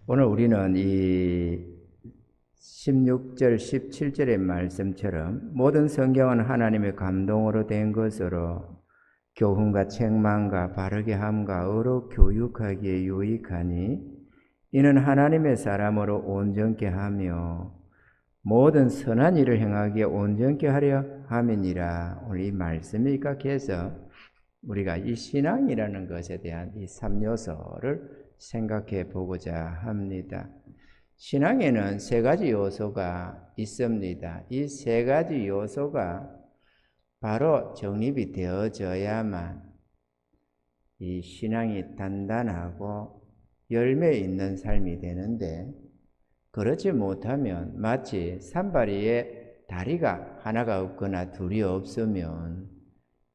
오늘 우리는 이 16절, 17절의 말씀처럼 모든 성경은 하나님의 감동으로 된 것으로 교훈과 책망과 바르게 함과 의로 교육하기에 유익하니 이는 하나님의 사람으로 온전케 하며 모든 선한 일을 행하기에 온전케 하려 함이니라. 오늘 이 말씀이 입각해서 우리가 이 신앙이라는 것에 대한 이 3요소를 생각해 보고자 합니다. 신앙에는 세 가지 요소가 있습니다. 이 세 가지 요소가 바로 정립이 되어져야만 이 신앙이 단단하고 열매 있는 삶이 되는데, 그렇지 못하면 마치 산발이에 다리가 하나가 없거나 둘이 없으면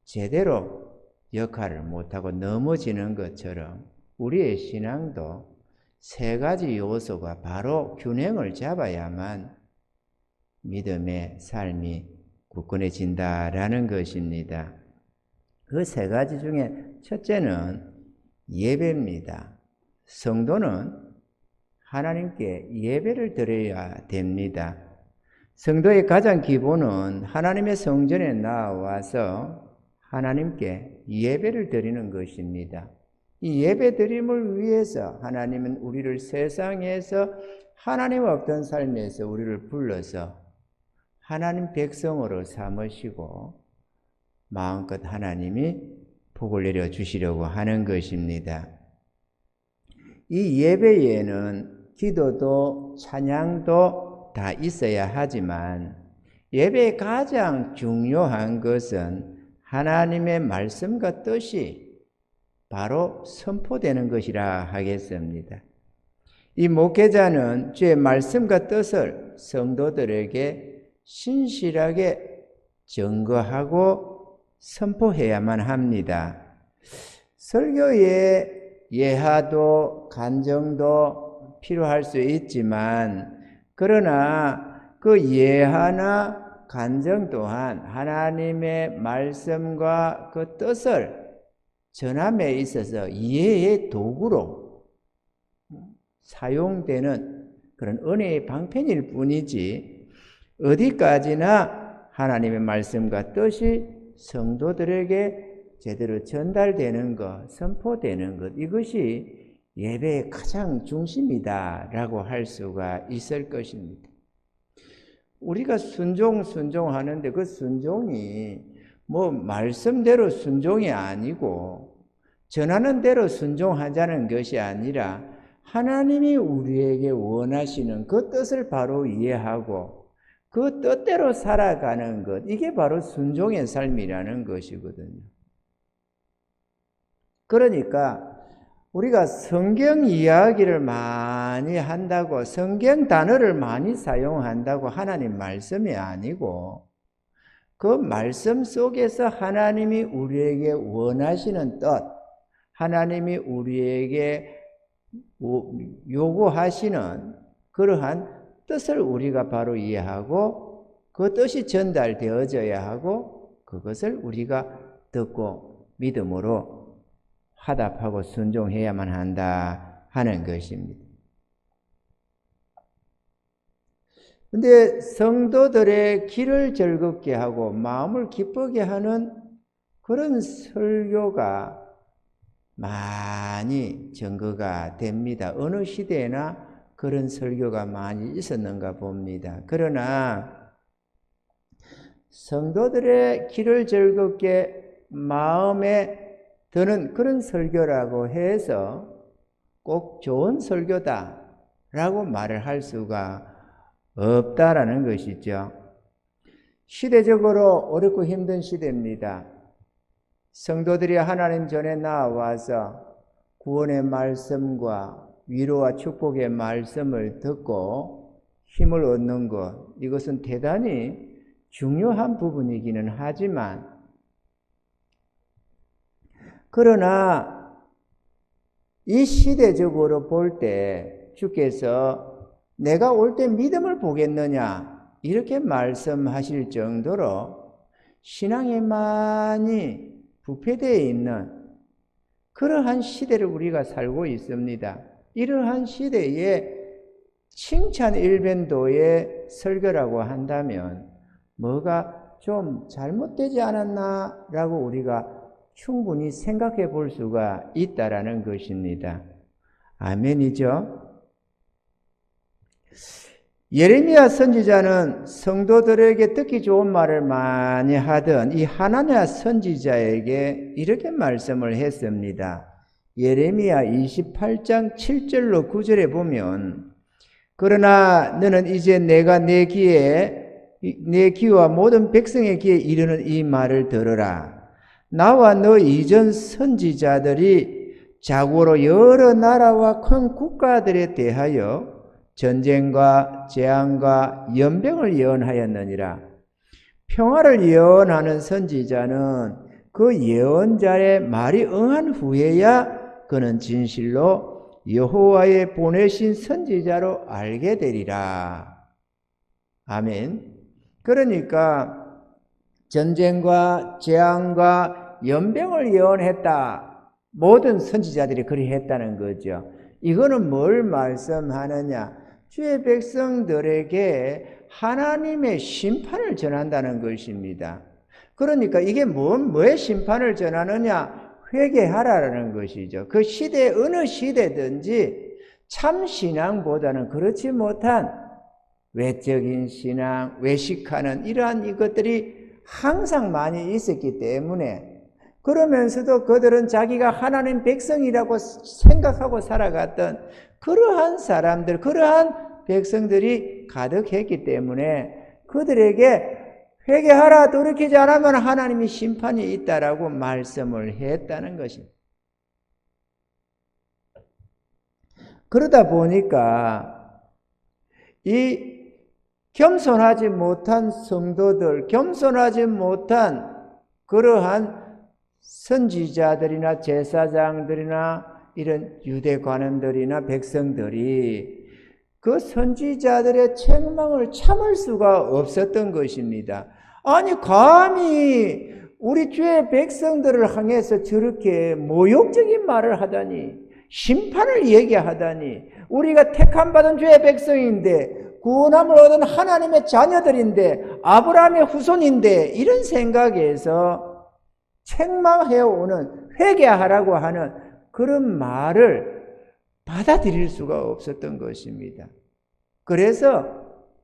제대로 역할을 못하고 넘어지는 것처럼 우리의 신앙도 세 가지 요소가 바로 균형을 잡아야만 믿음의 삶이 굳건해진다라는 것입니다. 그 세 가지 중에 첫째는 예배입니다. 성도는 하나님께 예배를 드려야 됩니다. 성도의 가장 기본은 하나님의 성전에 나와서 하나님께 예배를 드리는 것입니다. 이 예배 드림을 위해서 하나님은 우리를 세상에서 하나님 없던 삶에서 우리를 불러서 하나님 백성으로 삼으시고 마음껏 하나님이 복을 내려주시려고 하는 것입니다. 이 예배에는 기도도 찬양도 다 있어야 하지만 예배의 가장 중요한 것은 하나님의 말씀과 뜻이 바로 선포되는 것이라 하겠습니다. 이 목회자는 주의 말씀과 뜻을 성도들에게 신실하게 증거하고 선포해야만 합니다. 설교에 예하도 간정도 필요할 수 있지만, 그러나 그 예하나 간정 또한 하나님의 말씀과 그 뜻을 전함에 있어서 이해의 도구로 사용되는 그런 은혜의 방편일 뿐이지, 어디까지나 하나님의 말씀과 뜻이 성도들에게 제대로 전달되는 것, 선포되는 것, 이것이 예배의 가장 중심이다라고 할 수가 있을 것입니다. 우리가 순종하는데 그 순종이 말씀대로 순종이 아니고 전하는 대로 순종하자는 것이 아니라 하나님이 우리에게 원하시는 그 뜻을 바로 이해하고 그 뜻대로 살아가는 것, 이게 바로 순종의 삶이라는 것이거든요. 그러니까 우리가 성경 이야기를 많이 한다고, 성경 단어를 많이 사용한다고 하나님 말씀이 아니고, 그 말씀 속에서 하나님이 우리에게 원하시는 뜻, 하나님이 우리에게 요구하시는 그러한 뜻을 우리가 바로 이해하고 그 뜻이 전달되어져야 하고 그것을 우리가 듣고 믿음으로 화답하고 순종해야만 한다 하는 것입니다. 근데 성도들의 길을 즐겁게 하고 마음을 기쁘게 하는 그런 설교가 많이 증거가 됩니다. 어느 시대나 그런 설교가 많이 있었는가 봅니다. 그러나 성도들의 길을 즐겁게 마음에 드는 그런 설교라고 해서 꼭 좋은 설교다라고 말을 할 수가 없다라는 것이죠. 시대적으로 어렵고 힘든 시대입니다. 성도들이 하나님 전에 나와서 구원의 말씀과 위로와 축복의 말씀을 듣고 힘을 얻는 것, 이것은 대단히 중요한 부분이기는 하지만, 그러나 이 시대적으로 볼 때 주께서 내가 올 때 믿음을 보겠느냐 이렇게 말씀하실 정도로 신앙에 많이 부패되어 있는 그러한 시대를 우리가 살고 있습니다. 이러한 시대에 칭찬 일변도의 설교라고 한다면 뭐가 좀 잘못되지 않았나라고 우리가 충분히 생각해 볼 수가 있다라는 것입니다. 아멘이죠? 예레미야 선지자는 성도들에게 듣기 좋은 말을 많이 하던 이 하나냐 선지자에게 이렇게 말씀을 했습니다. 예레미야 28장 7절로 9절에 보면 그러나 너는 이제 내가 내 귀와 모든 백성의 귀에 이르는 이 말을 들으라. 나와 너 이전 선지자들이 자고로 여러 나라와 큰 국가들에 대하여 전쟁과 재앙과 연병을 예언하였느니라. 평화를 예언하는 선지자는 그 예언자의 말이 응한 후에야 그는 진실로 여호와의 보내신 선지자로 알게 되리라. 아멘. 그러니까 전쟁과 재앙과 연병을 예언했다. 모든 선지자들이 그리 했다는 거죠. 이거는 뭘 말씀하느냐? 주의 백성들에게 하나님의 심판을 전한다는 것입니다. 그러니까 이게 뭐의 심판을 전하느냐? 회개하라는 것이죠. 그 시대 어느 시대든지 참 신앙보다는 그렇지 못한 외적인 신앙, 외식하는 이러한 이것들이 항상 많이 있었기 때문에 그러면서도 그들은 자기가 하나님 백성이라고 생각하고 살아갔던 그러한 사람들, 그러한 백성들이 가득했기 때문에 그들에게 회개하라, 돌이키지 않으면 하나님의 심판이 있다라고 말씀을 했다는 것입니다. 그러다 보니까 이 겸손하지 못한 성도들, 겸손하지 못한 그러한 선지자들이나 제사장들이나 이런 유대 관원들이나 백성들이 그 선지자들의 책망을 참을 수가 없었던 것입니다. 아니 감히 우리 주의 백성들을 향해서 저렇게 모욕적인 말을 하다니, 심판을 얘기하다니, 우리가 택함받은 주의 백성인데 구원함을 얻은 하나님의 자녀들인데 아브라함의 후손인데 이런 생각에서 책망해오는, 회개하라고 하는 그런 말을 받아들일 수가 없었던 것입니다. 그래서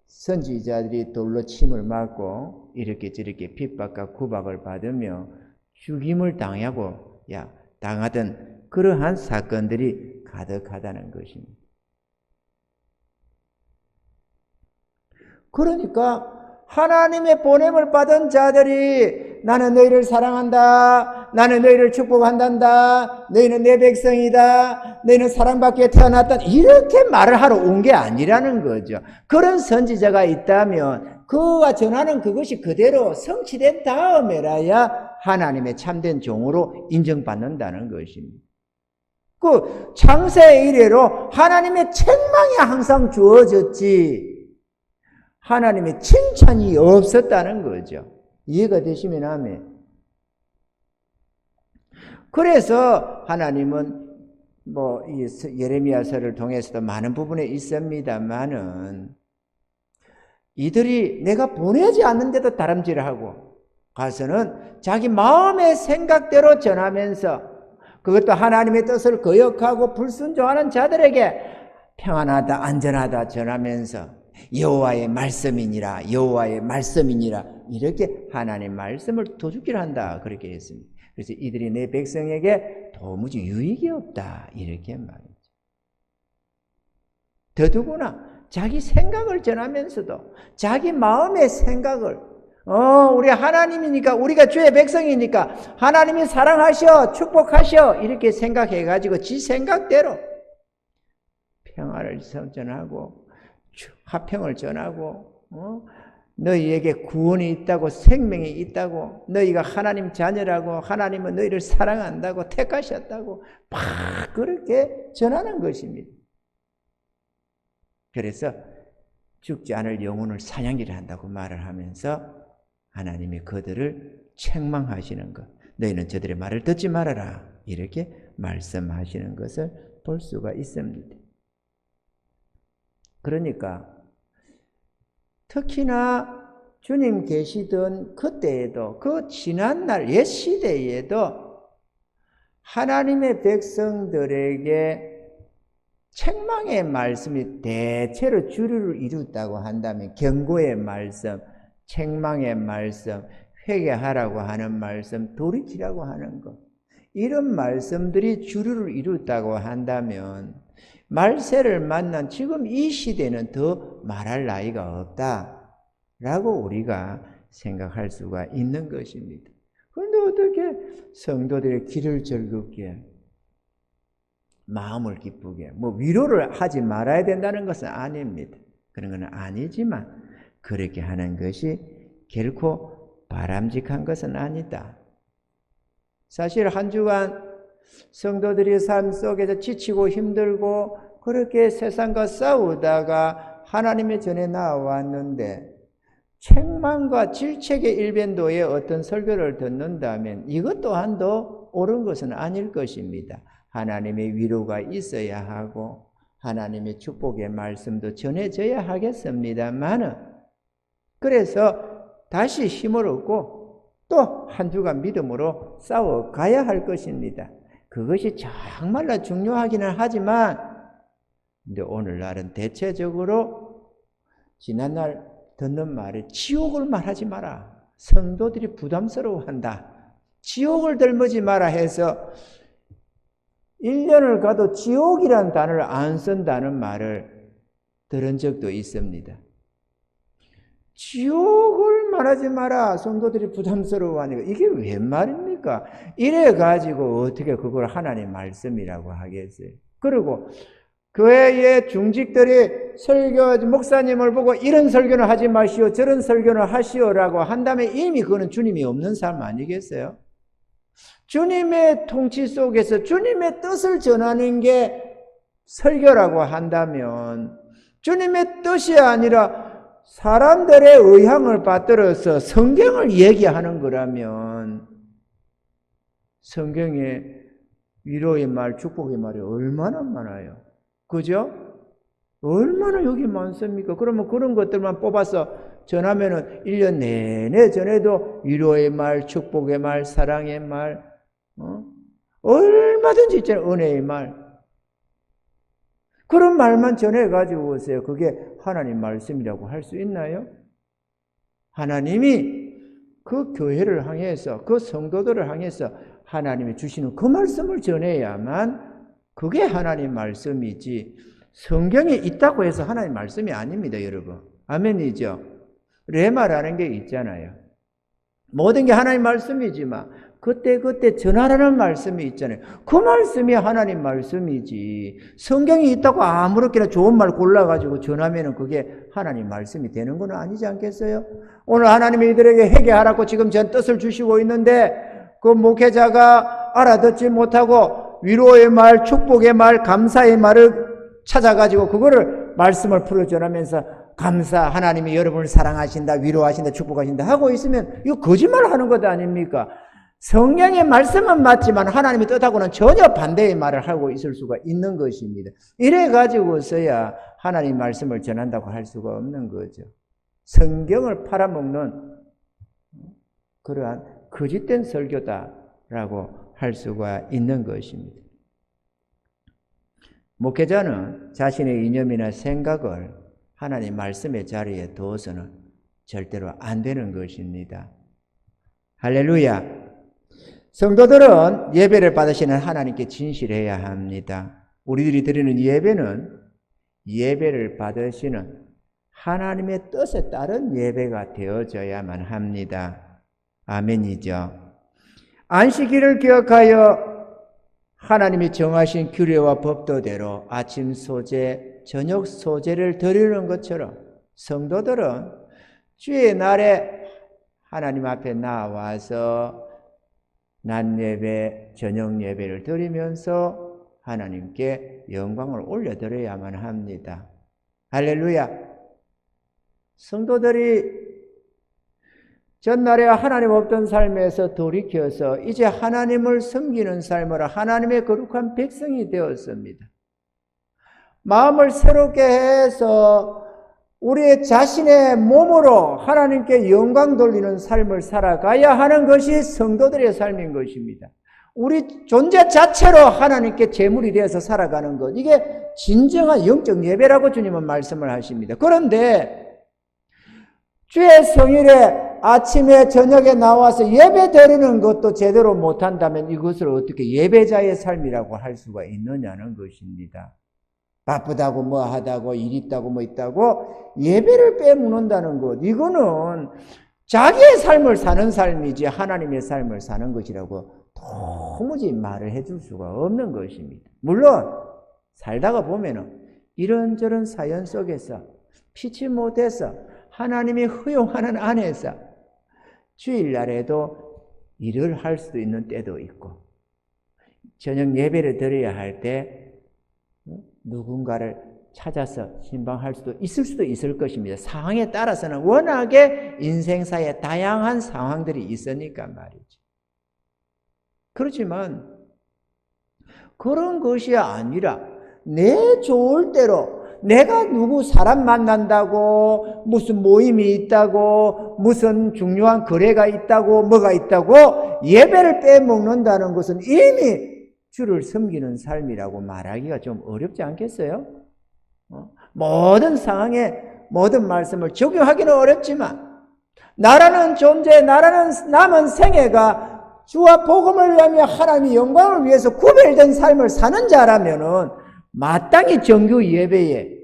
선지자들이 돌로 침을 맞고 이렇게 저렇게 핍박과 구박을 받으며 죽임을 당하던 그러한 사건들이 가득하다는 것입니다. 그러니까 하나님의 보냄을 받은 자들이 나는 너희를 사랑한다, 나는 너희를 축복한단다, 너희는 내 백성이다, 너희는 사랑받기에 태어났다, 이렇게 말을 하러 온 게 아니라는 거죠. 그런 선지자가 있다면 그가 전하는 그것이 그대로 성취된 다음에라야 하나님의 참된 종으로 인정받는다는 것입니다. 그 창세 이래로 하나님의 책망이 항상 주어졌지 하나님의 칭찬이 없었다는 거죠. 이해가 되시면 아멘. 그래서 하나님은 이 예레미야서를 통해서도 많은 부분에 있습니다만은 이들이 내가 보내지 않는데도 다름질하고 가서는 자기 마음의 생각대로 전하면서 그것도 하나님의 뜻을 거역하고 불순종하는 자들에게 평안하다, 안전하다 전하면서 여호와의 말씀이니라, 여호와의 말씀이니라 이렇게 하나님의 말씀을 도죽질 한다 그렇게 했습니다. 그래서 이들이 내 백성에게 도무지 유익이 없다 이렇게 말이죠. 더더구나 자기 생각을 전하면서도 자기 마음의 생각을 우리 하나님이니까 우리가 주의 백성이니까 하나님이 사랑하셔 축복하셔 이렇게 생각해가지고 지 생각대로 평화를 전하고 화평을 전하고 너희에게 구원이 있다고 생명이 있다고 너희가 하나님 자녀라고 하나님은 너희를 사랑한다고 택하셨다고 막 그렇게 전하는 것입니다. 그래서 죽지 않을 영혼을 사냥기를 한다고 말을 하면서 하나님이 그들을 책망하시는 것, 너희는 저들의 말을 듣지 말아라 이렇게 말씀하시는 것을 볼 수가 있습니다. 그러니까 특히나 주님 계시던 그때에도, 그 지난날 옛 시대에도 하나님의 백성들에게 책망의 말씀이 대체로 주류를 이뤘다고 한다면 경고의 말씀, 책망의 말씀, 회개하라고 하는 말씀, 돌이키라고 하는 것, 이런 말씀들이 주류를 이뤘다고 한다면 말세를 만난 지금 이 시대는 더 말할 나위가 없다라고 우리가 생각할 수가 있는 것입니다. 그런데 어떻게 성도들의 길을 즐겁게, 마음을 기쁘게, 위로를 하지 말아야 된다는 것은 아닙니다. 그런 건 아니지만 그렇게 하는 것이 결코 바람직한 것은 아니다. 사실 한 주간 성도들이 삶 속에서 지치고 힘들고 그렇게 세상과 싸우다가 하나님의 전에 나왔는데 책망과 질책의 일변도의 어떤 설교를 듣는다면 이것 또한도 옳은 것은 아닐 것입니다. 하나님의 위로가 있어야 하고 하나님의 축복의 말씀도 전해져야 하겠습니다만은, 그래서 다시 힘을 얻고 또 한 주간 믿음으로 싸워가야 할 것입니다. 그것이 정말로 중요하기는 하지만, 근데 오늘날은 대체적으로 지난날 듣는 말이 지옥을 말하지 마라, 성도들이 부담스러워한다, 지옥을 들먹지 마라 해서 1년을 가도 지옥이라는 단어를 안 쓴다는 말을 들은 적도 있습니다. 지옥을 말하지 마라, 성도들이 부담스러워하니까 이게 웬 말입니까? 이래가지고 어떻게 그걸 하나님 말씀이라고 하겠어요? 그리고 교회의 중직들이 설교, 목사님을 보고 이런 설교는 하지 마시오, 저런 설교는 하시오라고 한다면 이미 그거는 주님이 없는 삶 아니겠어요? 주님의 통치 속에서 주님의 뜻을 전하는 게 설교라고 한다면, 주님의 뜻이 아니라 사람들의 의향을 받들어서 성경을 얘기하는 거라면 성경에 위로의 말, 축복의 말이 얼마나 많아요. 그죠? 얼마나 여기 많습니까? 그러면 그런 것들만 뽑아서 전하면은 1년 내내 전해도 위로의 말, 축복의 말, 사랑의 말, 얼마든지 있잖아요. 은혜의 말. 그런 말만 전해가지고 오세요. 그게 하나님 말씀이라고 할 수 있나요? 하나님이 그 교회를 향해서, 그 성도들을 향해서 하나님이 주시는 그 말씀을 전해야만 그게 하나님 말씀이지, 성경에 있다고 해서 하나님 말씀이 아닙니다, 여러분. 아멘이죠? 레마라는 게 있잖아요. 모든 게 하나님 말씀이지만 그때 전하라는 말씀이 있잖아요. 그 말씀이 하나님 말씀이지, 성경이 있다고 아무렇게나 좋은 말 골라가지고 전하면 그게 하나님 말씀이 되는 건 아니지 않겠어요? 오늘 하나님이 이들에게 회개하라고 지금 전 뜻을 주시고 있는데 그 목회자가 알아듣지 못하고 위로의 말, 축복의 말, 감사의 말을 찾아가지고 그거를 말씀을 풀어 전하면서 감사, 하나님이 여러분을 사랑하신다, 위로하신다, 축복하신다 하고 있으면 이거 거짓말 하는 것 아닙니까? 성경의 말씀은 맞지만 하나님의 뜻하고는 전혀 반대의 말을 하고 있을 수가 있는 것입니다. 이래 가지고서야 하나님 말씀을 전한다고 할 수가 없는 거죠. 성경을 팔아먹는 그러한 거짓된 설교다라고 할 수가 있는 것입니다. 목회자는 자신의 이념이나 생각을 하나님 말씀의 자리에 두어서는 절대로 안 되는 것입니다. 할렐루야. 성도들은 예배를 받으시는 하나님께 진실해야 합니다. 우리들이 드리는 예배는 예배를 받으시는 하나님의 뜻에 따른 예배가 되어져야만 합니다. 아멘이죠. 안식일을 기억하여 하나님이 정하신 규례와 법도대로 아침 소제, 저녁 소제를 드리는 것처럼 성도들은 주의 날에 하나님 앞에 나와서 낮 예배, 저녁 예배를 드리면서 하나님께 영광을 올려드려야만 합니다. 할렐루야. 성도들이 전날에 하나님 없던 삶에서 돌이켜서 이제 하나님을 섬기는 삶으로 하나님의 거룩한 백성이 되었습니다. 마음을 새롭게 해서 우리 자신의 몸으로 하나님께 영광 돌리는 삶을 살아가야 하는 것이 성도들의 삶인 것입니다. 우리 존재 자체로 하나님께 제물이 되어서 살아가는 것, 이게 진정한 영적 예배라고 주님은 말씀을 하십니다. 그런데 주의 성일에 아침에 저녁에 나와서 예배 드리는 것도 제대로 못한다면 이것을 어떻게 예배자의 삶이라고 할 수가 있느냐는 것입니다. 바쁘다고 뭐 하다고 일 있다고 뭐 있다고 예배를 빼먹는다는 것, 이거는 자기의 삶을 사는 삶이지 하나님의 삶을 사는 것이라고 도무지 말을 해줄 수가 없는 것입니다. 물론 살다가 보면은 이런저런 사연 속에서 피치 못해서 하나님이 허용하는 안에서 주일날에도 일을 할 수도 있는 때도 있고, 저녁 예배를 드려야 할 때 누군가를 찾아서 신방할 수도 있을 것입니다. 상황에 따라서는 워낙에 인생사에 다양한 상황들이 있으니까 말이죠. 그렇지만 그런 것이 아니라 내 좋을 대로 내가 누구 사람 만난다고 무슨 모임이 있다고 무슨 중요한 거래가 있다고 뭐가 있다고 예배를 빼먹는다는 것은 이미 주를 섬기는 삶이라고 말하기가 좀 어렵지 않겠어요? 모든 상황에 모든 말씀을 적용하기는 어렵지만 나라는 존재, 나라는 남은 생애가 주와 복음을 위하며 하나님의 영광을 위해서 구별된 삶을 사는 자라면은 마땅히 정규 예배에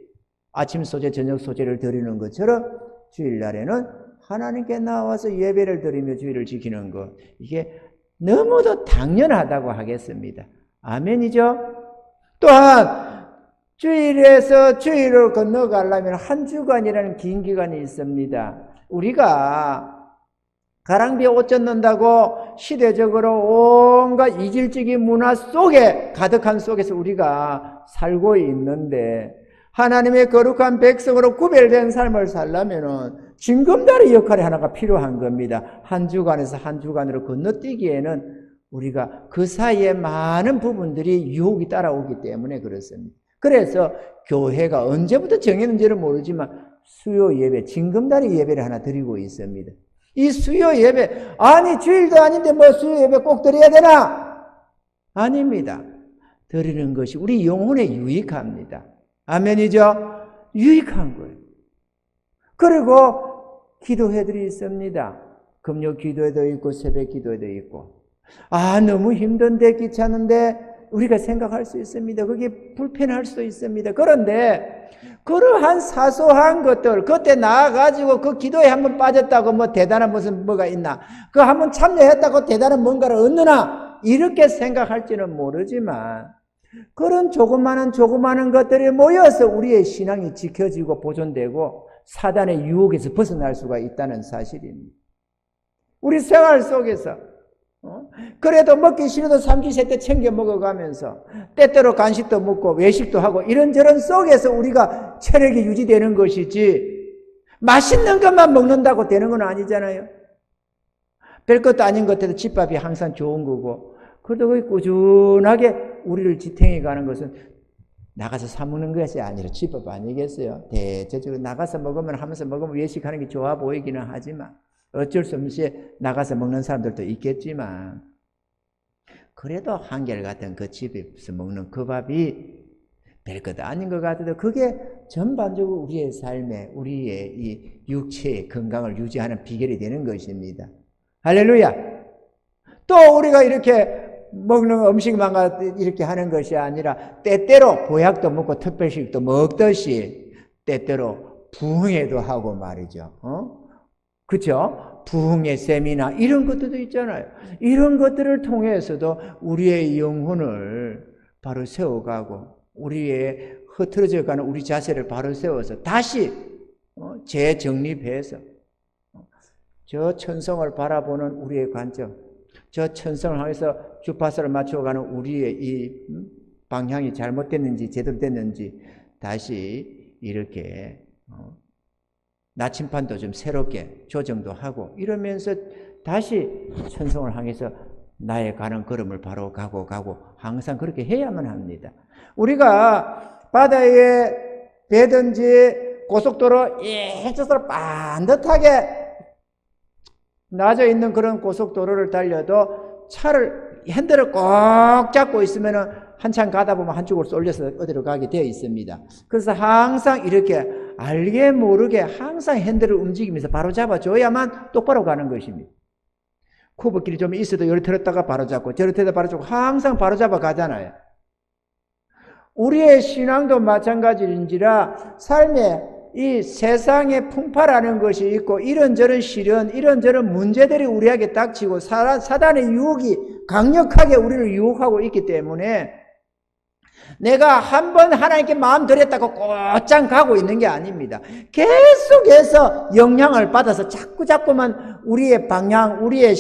아침 소제, 저녁 소제를 드리는 것처럼 주일날에는 하나님께 나와서 예배를 드리며 주일을 지키는 것, 이게 너무도 당연하다고 하겠습니다. 아멘이죠? 또한 주일에서 주일을 건너가려면 한 주간이라는 긴 기간이 있습니다. 우리가 가랑비에 옷 젖는다고 시대적으로 온갖 이질적인 문화 속에 가득한 속에서 우리가 살고 있는데, 하나님의 거룩한 백성으로 구별된 삶을 살려면은 징검다리 역할이 하나가 필요한 겁니다. 한 주간에서 한 주간으로 건너뛰기에는 우리가 그 사이에 많은 부분들이 유혹이 따라오기 때문에 그렇습니다. 그래서 교회가 언제부터 정했는지는 모르지만 수요 예배, 징검다리 예배를 하나 드리고 있습니다. 이 수요 예배, 아니 주일도 아닌데 뭐 수요 예배 꼭 드려야 되나? 아닙니다. 드리는 것이 우리 영혼에 유익합니다. 아멘이죠? 유익한 거예요. 그리고 기도회들이 있습니다. 금요 기도회도 있고 새벽 기도회도 있고. 너무 힘든데 귀찮은데 우리가 생각할 수 있습니다. 그게 불편할 수도 있습니다. 그런데 그러한 사소한 것들, 그때 나와가지고 그 기도에 한번 빠졌다고 뭐 대단한 무슨 뭐가 있나, 그 한번 참여했다고 대단한 뭔가를 얻느나, 이렇게 생각할지는 모르지만 그런 조그마한 것들이 모여서 우리의 신앙이 지켜지고 보존되고 사단의 유혹에서 벗어날 수가 있다는 사실입니다. 우리 생활 속에서 그래도 먹기 싫어도 삼시세때 챙겨 먹어가면서 때때로 간식도 먹고 외식도 하고 이런저런 속에서 우리가 체력이 유지되는 것이지, 맛있는 것만 먹는다고 되는 건 아니잖아요. 별것도 아닌 것에도 집밥이 항상 좋은 거고, 그래도 거기 꾸준하게 우리를 지탱해 가는 것은 나가서 사 먹는 것이 아니라 집밥 아니겠어요? 대체적으로 나가서 먹으면 하면서 먹으면 외식하는 게 좋아 보이기는 하지만 어쩔 수 없이 나가서 먹는 사람들도 있겠지만, 그래도 한결같은 그 집에서 먹는 그 밥이 별것 아닌 것 같아도 그게 전반적으로 우리의 삶에, 우리의 이 육체의 건강을 유지하는 비결이 되는 것입니다. 할렐루야! 또 우리가 이렇게 먹는 음식만 이렇게 하는 것이 아니라 때때로 보약도 먹고 특별식도 먹듯이 때때로 부흥회도 하고 말이죠. 그렇죠? 부흥의 세미나 이런 것들도 있잖아요. 이런 것들을 통해서도 우리의 영혼을 바로 세워가고 우리의 흐트러져 가는 우리 자세를 바로 세워서 다시 재정립해서 저 천성을 바라보는 우리의 관점, 저 천성을 향해서 주파수를 맞춰가는 우리의 이 방향이 잘못됐는지 제대로 됐는지 다시 이렇게 나침판도 좀 새롭게 조정도 하고 이러면서 다시 천성을 향해서 나의 가는 걸음을 바로 가고 항상 그렇게 해야만 합니다. 우리가 바다에 배든지 고속도로 일조선으로 반듯하게 놔져 있는 그런 고속도로를 달려도 차를 핸들을 꼭 잡고 있으면은 한참 가다 보면 한쪽으로 쏠려서 어디로 가게 되어 있습니다. 그래서 항상 이렇게 알게 모르게 항상 핸들을 움직이면서 바로 잡아줘야만 똑바로 가는 것입니다. 쿠브길이 좀 있어도 요리 틀었다가 바로 잡고 저리 틀었다가 바로 잡고 항상 바로 잡아 가잖아요. 우리의 신앙도 마찬가지인지라 삶에 이 세상에 풍파라는 것이 있고 이런저런 시련, 이런저런 문제들이 우리에게 닥치고 사단의 유혹이 강력하게 우리를 유혹하고 있기 때문에 내가 한번 하나님께 마음 들였다고 곧장 가고 있는 게 아닙니다. 계속해서 영향을 받아서 자꾸만 우리의 방향, 우리의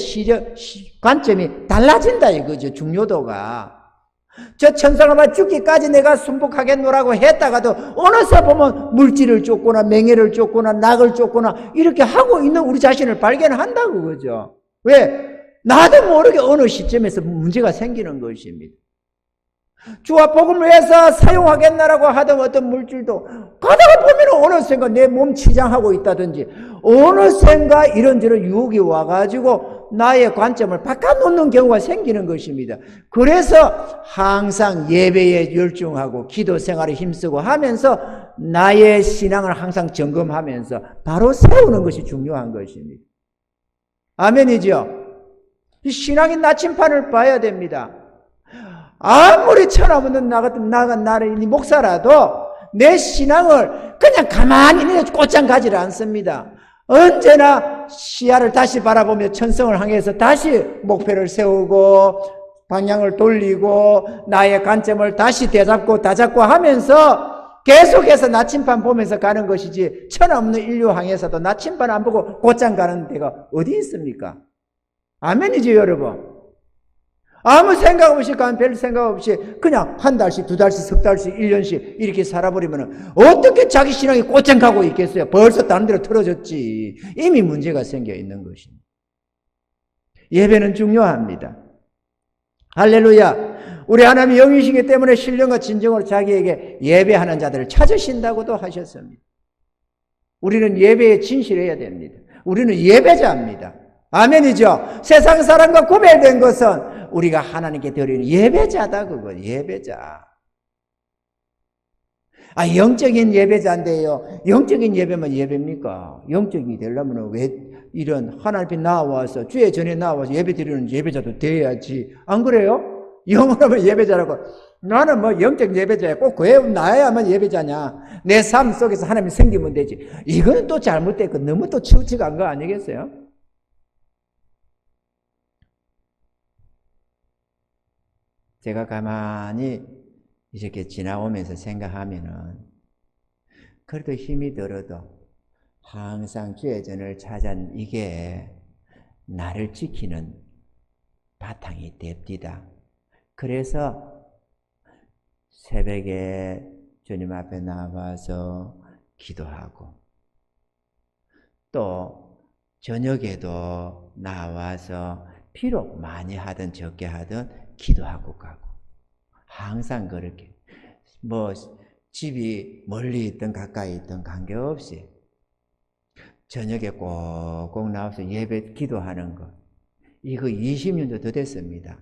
관점이 달라진다 이거죠. 중요도가. 저 천상을 죽기까지 내가 순복하겠노라고 했다가도 어느새 보면 물질을 쫓거나 명예를 쫓거나 낙을 쫓거나 이렇게 하고 있는 우리 자신을 발견한다고 그죠. 왜? 나도 모르게 어느 시점에서 문제가 생기는 것입니다. 주와 복음을 위해서 사용하겠나라고 하던 어떤 물질도 가다가 보면 어느샌가 내 몸 치장하고 있다든지 어느샌가 이런저런 유혹이 와가지고 나의 관점을 바꿔놓는 경우가 생기는 것입니다. 그래서 항상 예배에 열중하고 기도 생활에 힘쓰고 하면서 나의 신앙을 항상 점검하면서 바로 세우는 것이 중요한 것입니다. 아멘이죠? 이 신앙의 나침판을 봐야 됩니다. 아무리 천하없는 나는 목사라도 내 신앙을 그냥 가만히 곧장 가지를 않습니다. 언제나 시야를 다시 바라보며 천성을 향해서 다시 목표를 세우고 방향을 돌리고 나의 관점을 다시 다잡고 하면서 계속해서 나침판 보면서 가는 것이지 천하없는 인류 향해서도 나침판 안 보고 곧장 가는 데가 어디 있습니까? 아멘이죠 여러분. 아무 생각 없이 별 생각 없이 그냥 한 달씩 두 달씩 석 달씩 1년씩 이렇게 살아버리면 어떻게 자기 신앙이 곧장 가고 있겠어요? 벌써 다른 데로 틀어졌지. 이미 문제가 생겨 있는 것입니다. 예배는 중요합니다. 할렐루야. 우리 하나님이 영이시기 때문에 신령과 진정으로 자기에게 예배하는 자들을 찾으신다고도 하셨습니다. 우리는 예배에 진실해야 됩니다. 우리는 예배자입니다. 아멘이죠. 세상 사람과 구별된 것은 우리가 하나님께 드리는 예배자다 그거 예배자. 영적인 예배자인데요. 영적인 예배만 예배입니까? 영적이 되려면 왜 이런 하나님 앞에 나와서 주의 전에 나와서 예배 드리는 예배자도 돼야지. 안 그래요? 영어로면 예배자라고. 나는 뭐 영적 예배자야. 꼭 왜 나야만 예배자냐. 내 삶 속에서 하나님이 생기면 되지. 이거는 또 잘못됐고 너무 또 치우치간 거 아니겠어요? 제가 가만히 이렇게 지나오면서 생각하면은 그래도 힘이 들어도 항상 주의 전을 찾은 이게 나를 지키는 바탕이 됩니다. 그래서 새벽에 주님 앞에 나와서 기도하고 또 저녁에도 나와서 비록 많이 하든 적게 하든 기도하고 가고 항상 그렇게 뭐 집이 멀리 있든 가까이 있든 관계없이 저녁에 꼭꼭 나와서 예배 기도하는 것 이거 20년도 더 됐습니다.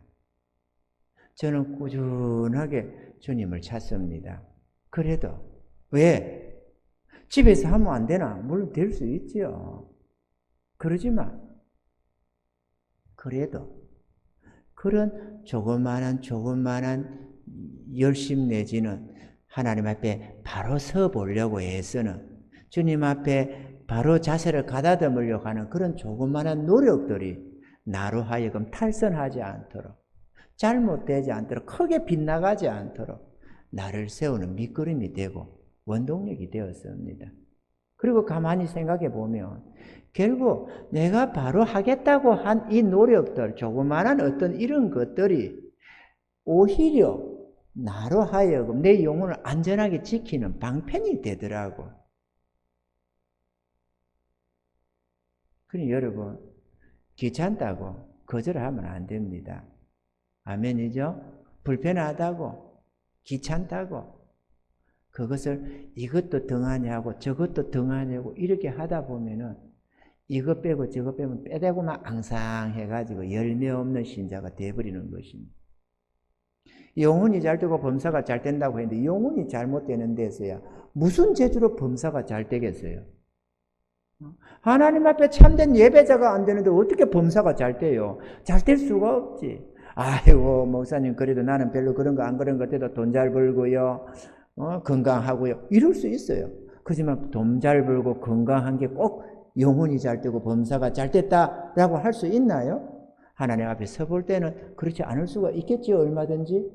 저는 꾸준하게 주님을 찾습니다. 그래도 왜? 집에서 하면 안 되나? 물론 될 수 있죠. 그러지만 그래도 그런 조그마한 열심 내지는 하나님 앞에 바로 서 보려고 해서는 주님 앞에 바로 자세를 가다듬으려고 하는 그런 조그마한 노력들이 나로 하여금 탈선하지 않도록 잘못되지 않도록 크게 빗나가지 않도록 나를 세우는 밑거름이 되고 원동력이 되었습니다. 그리고 가만히 생각해 보면 결국 내가 바로 하겠다고 한 이 노력들, 조그마한 어떤 이런 것들이 오히려 나로 하여금 내 영혼을 안전하게 지키는 방편이 되더라고. 그러니 여러분, 귀찮다고 거절하면 안 됩니다. 아멘이죠? 불편하다고, 귀찮다고 그것을 이것도 등하냐고 저것도 등하냐고 이렇게 하다 보면은 이것 빼고 저것 빼면 빼대고만 앙상해가지고 열매 없는 신자가 되어버리는 것입니다. 영혼이 잘 되고 범사가 잘 된다고 했는데 영혼이 잘못되는 데서야 무슨 재주로 범사가 잘 되겠어요? 하나님 앞에 참된 예배자가 안 되는데 어떻게 범사가 잘 돼요? 잘 될 수가 없지. 아이고 목사님 그래도 나는 별로 그런 거 안 그런 것 같아도 돈 잘 벌고요. 건강하고요. 이럴 수 있어요. 그렇지만 돈 잘 벌고 건강한 게 꼭 영혼이 잘 되고 범사가 잘 됐다라고 할 수 있나요? 하나님 앞에 서볼 때는 그렇지 않을 수가 있겠지요. 얼마든지.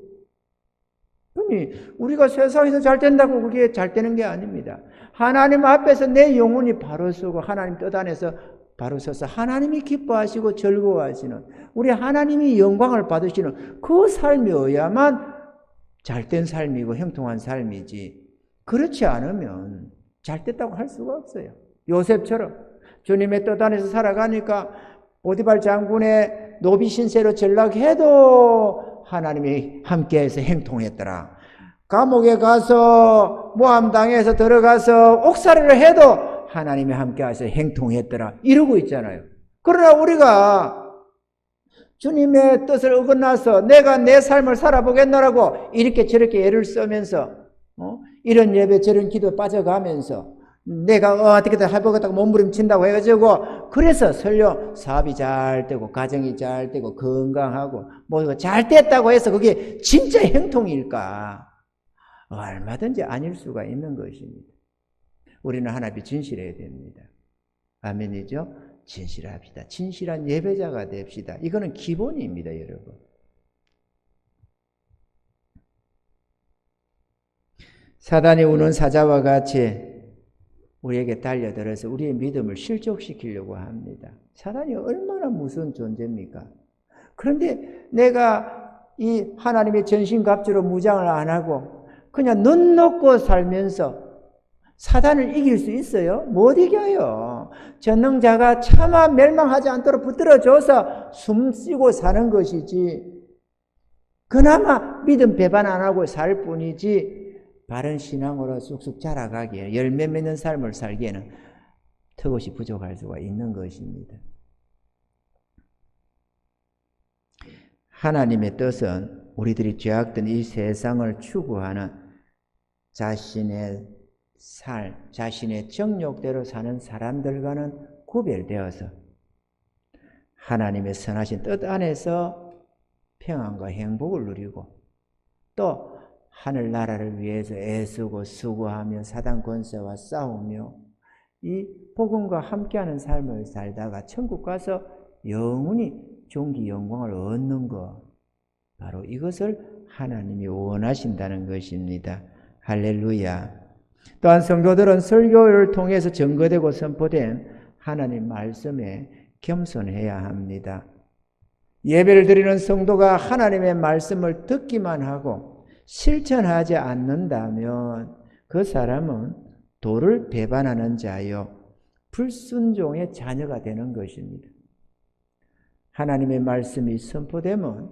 그러니 우리가 세상에서 잘 된다고 그게 잘 되는 게 아닙니다. 하나님 앞에서 내 영혼이 바로 서고 하나님 뜻 안에서 바로 서서 하나님이 기뻐하시고 즐거워하시는 우리 하나님이 영광을 받으시는 그 삶이어야만 잘된 삶이고 형통한 삶이지 그렇지 않으면 잘 됐다고 할 수가 없어요. 요셉처럼 주님의 뜻 안에서 살아가니까 보디발 장군의 노비 신세로 전락해도 하나님이 함께해서 행통했더라. 감옥에 가서 모함 당해서 들어가서 옥살이를 해도 하나님이 함께해서 행통했더라. 이러고 있잖아요. 그러나 우리가 주님의 뜻을 어긋나서 내가 내 삶을 살아보겠노라고 이렇게 저렇게 애를 쓰면서 이런 예배 저런 기도 빠져가면서 내가 어떻게든 해보겠다고 몸부림친다고 해가지고 그래서 설령 사업이 잘 되고 가정이 잘 되고 건강하고 뭐 잘 됐다고 해서 그게 진짜 형통일까? 얼마든지 아닐 수가 있는 것입니다. 우리는 하나님 진실해야 됩니다. 아멘이죠? 진실합시다. 진실한 예배자가 됩시다. 이거는 기본입니다, 여러분. 사단이 우는 사자와 같이 우리에게 달려들어서 우리의 믿음을 실족시키려고 합니다. 사단이 얼마나 무서운 존재입니까? 그런데 내가 이 하나님의 전신갑주로 무장을 안 하고 그냥 눈 놓고 살면서 사단을 이길 수 있어요? 못 이겨요. 전능자가 차마 멸망하지 않도록 붙들어줘서 숨쉬고 사는 것이지 그나마 믿음 배반 안 하고 살 뿐이지 바른 신앙으로 쑥쑥 자라가기에 열매 맺는 삶을 살기에는 턱없이 부족할 수가 있는 것입니다. 하나님의 뜻은 우리들이 죄악된 이 세상을 추구하는 자신의 삶, 자신의 정욕대로 사는 사람들과는 구별되어서 하나님의 선하신 뜻 안에서 평안과 행복을 누리고 또 하늘나라를 위해서 애쓰고 수고하며 사단 권세와 싸우며 이 복음과 함께하는 삶을 살다가 천국 가서 영원히 존귀 영광을 얻는 것 바로 이것을 하나님이 원하신다는 것입니다. 할렐루야. 또한 성도들은 설교를 통해서 증거되고 선포된 하나님 말씀에 겸손해야 합니다. 예배를 드리는 성도가 하나님의 말씀을 듣기만 하고 실천하지 않는다면 그 사람은 도를 배반하는 자요 불순종의 자녀가 되는 것입니다. 하나님의 말씀이 선포되면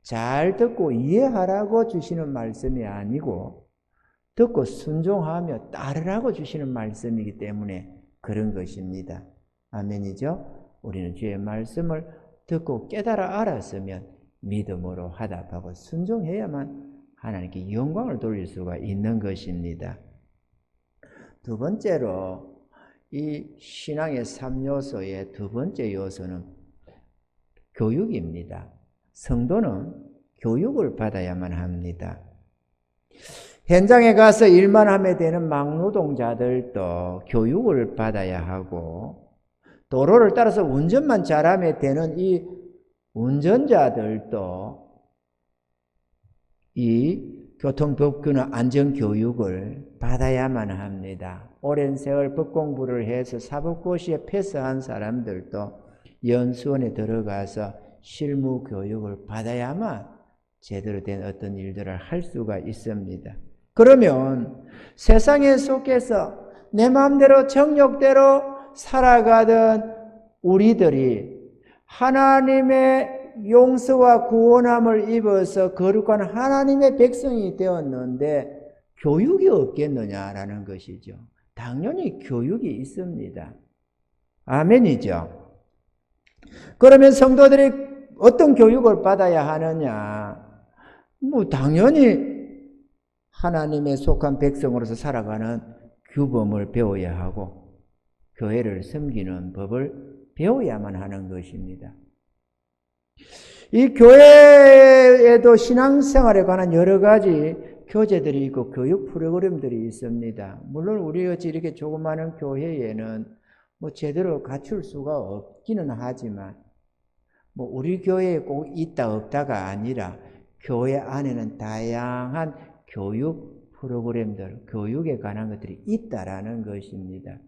잘 듣고 이해하라고 주시는 말씀이 아니고 듣고 순종하며 따르라고 주시는 말씀이기 때문에 그런 것입니다. 아멘이죠? 우리는 주의 말씀을 듣고 깨달아 알았으면 믿음으로 화답하고 순종해야만 하나님께 영광을 돌릴 수가 있는 것입니다. 두 번째로 이 신앙의 3요소의 두 번째 요소는 교육입니다. 성도는 교육을 받아야만 합니다. 현장에 가서 일만 하면 되는 막노동자들도 교육을 받아야 하고 도로를 따라서 운전만 잘하면 되는 이 운전자들도 이 교통법규나 안전교육을 받아야만 합니다. 오랜 세월 법공부를 해서 사법고시에 패스한 사람들도 연수원에 들어가서 실무교육을 받아야만 제대로 된 어떤 일들을 할 수가 있습니다. 그러면 세상에 속해서 내 마음대로 정욕대로 살아가던 우리들이 하나님의 용서와 구원함을 입어서 거룩한 하나님의 백성이 되었는데 교육이 없겠느냐라는 것이죠. 당연히 교육이 있습니다. 아멘이죠. 그러면 성도들이 어떤 교육을 받아야 하느냐? 당연히 하나님의 속한 백성으로서 살아가는 규범을 배워야 하고 교회를 섬기는 법을 배워야만 하는 것입니다. 이 교회에도 신앙생활에 관한 여러 가지 교재들이 있고 교육 프로그램들이 있습니다. 물론 우리같이 이렇게 조그마한 교회에는 제대로 갖출 수가 없기는 하지만 우리 교회에 꼭 있다 없다가 아니라 교회 안에는 다양한 교육 프로그램들, 교육에 관한 것들이 있다라는 것입니다.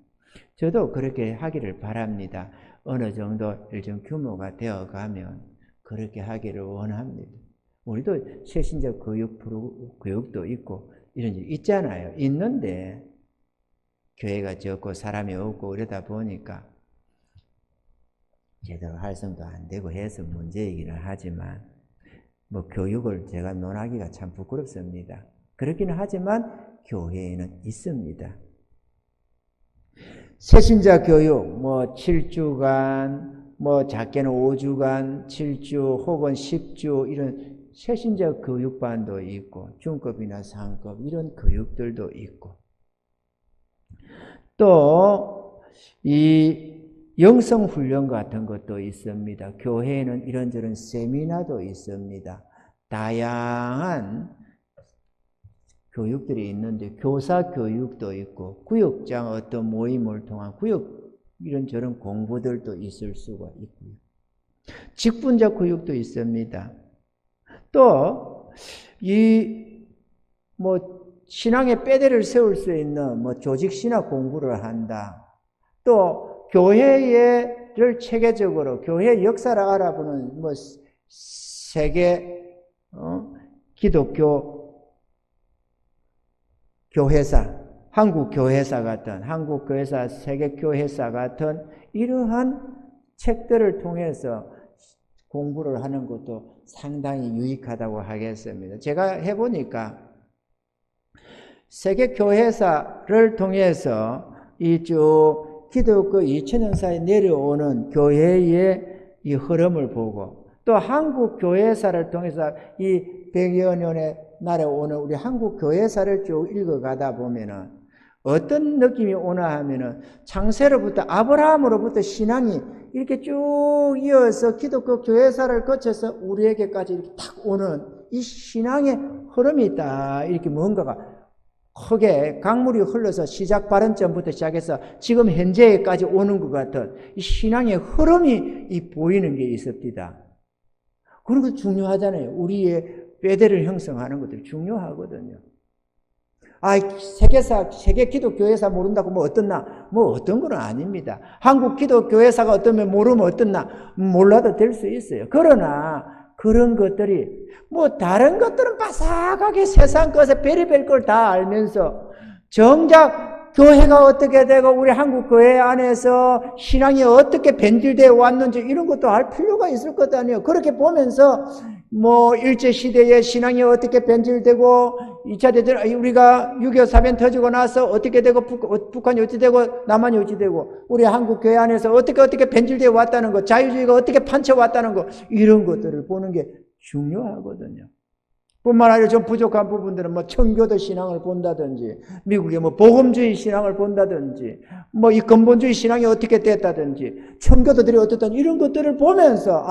저도 그렇게 하기를 바랍니다. 어느 정도 일정 규모가 되어가면 그렇게 하기를 원합니다. 우리도 최신적 교육도 있고 이런 게 있잖아요. 있는데 교회가 적고 사람이 없고 이러다 보니까 제대로 활성도 안 되고 해서 문제이기는 하지만 교육을 제가 논하기가 참 부끄럽습니다. 그렇기는 하지만 교회에는 있습니다. 새신자 교육 7주간 작게는 5주간 7주 혹은 10주 이런 새신자 교육반도 있고 중급이나 상급 이런 교육들도 있고 또 이 영성훈련 같은 것도 있습니다. 교회에는 이런저런 세미나도 있습니다. 다양한 교육들이 있는데 교사 교육도 있고 구역장 어떤 모임을 통한 구역 이런저런 공부들도 있을 수가 있고요. 직분자 교육도 있습니다. 또 신앙의 뼈대를 세울 수 있는 조직신학 공부를 한다. 또 교회를 체계적으로 교회 역사를 알아보는 세계 기독교 교회사, 한국 교회사 같은 한국 교회사, 세계 교회사 같은 이러한 책들을 통해서 공부를 하는 것도 상당히 유익하다고 하겠습니다. 제가 해보니까 세계 교회사를 통해서 이 기독교 2000년사에 내려오는 교회의 이 흐름을 보고 또 한국 교회사를 통해서 이 100여 년의 날아오는 우리 한국 교회사를 쭉 읽어가다 보면은 어떤 느낌이 오나 하면은 창세로부터 아브라함으로부터 신앙이 이렇게 쭉 이어서 기독교 교회사를 거쳐서 우리에게까지 이렇게 탁 오는 이 신앙의 흐름이 있다. 이렇게 뭔가가 크게 강물이 흘러서 시작 발언점부터 시작해서 지금 현재까지 오는 것 같은 이 신앙의 흐름이 보이는 게 있습니다. 그런 거 중요하잖아요. 우리의 뼈대를 형성하는 것들이 중요하거든요. 세계 기독교회사 모른다고 어떻나? 어떤 건 아닙니다. 한국 기독교회사가 어떠면 모르면 어떻나? 몰라도 될 수 있어요. 그러나 그런 것들이 다른 것들은 바삭하게 세상 것에 별의별 걸 다 알면서 정작 교회가 어떻게 되고 우리 한국 교회 안에서 신앙이 어떻게 변질되어 왔는지 이런 것도 알 필요가 있을 것 아니에요. 그렇게 보면서 일제시대에 신앙이 어떻게 변질되고 2차 대전 우리가 6.25 사변 터지고 나서 어떻게 되고 북한이 어찌 되고 남한이 어찌 되고 우리 한국 교회 안에서 어떻게 변질되어 왔다는 것, 자유주의가 어떻게 판쳐 왔다는 것 이런 것들을 보는 게 중요하거든요. 뿐만 아니라 좀 부족한 부분들은 청교도 신앙을 본다든지 미국의 복음주의 신앙을 본다든지 이 근본주의 신앙이 어떻게 됐다든지 청교도들이 어떻든 이런 것들을 보면서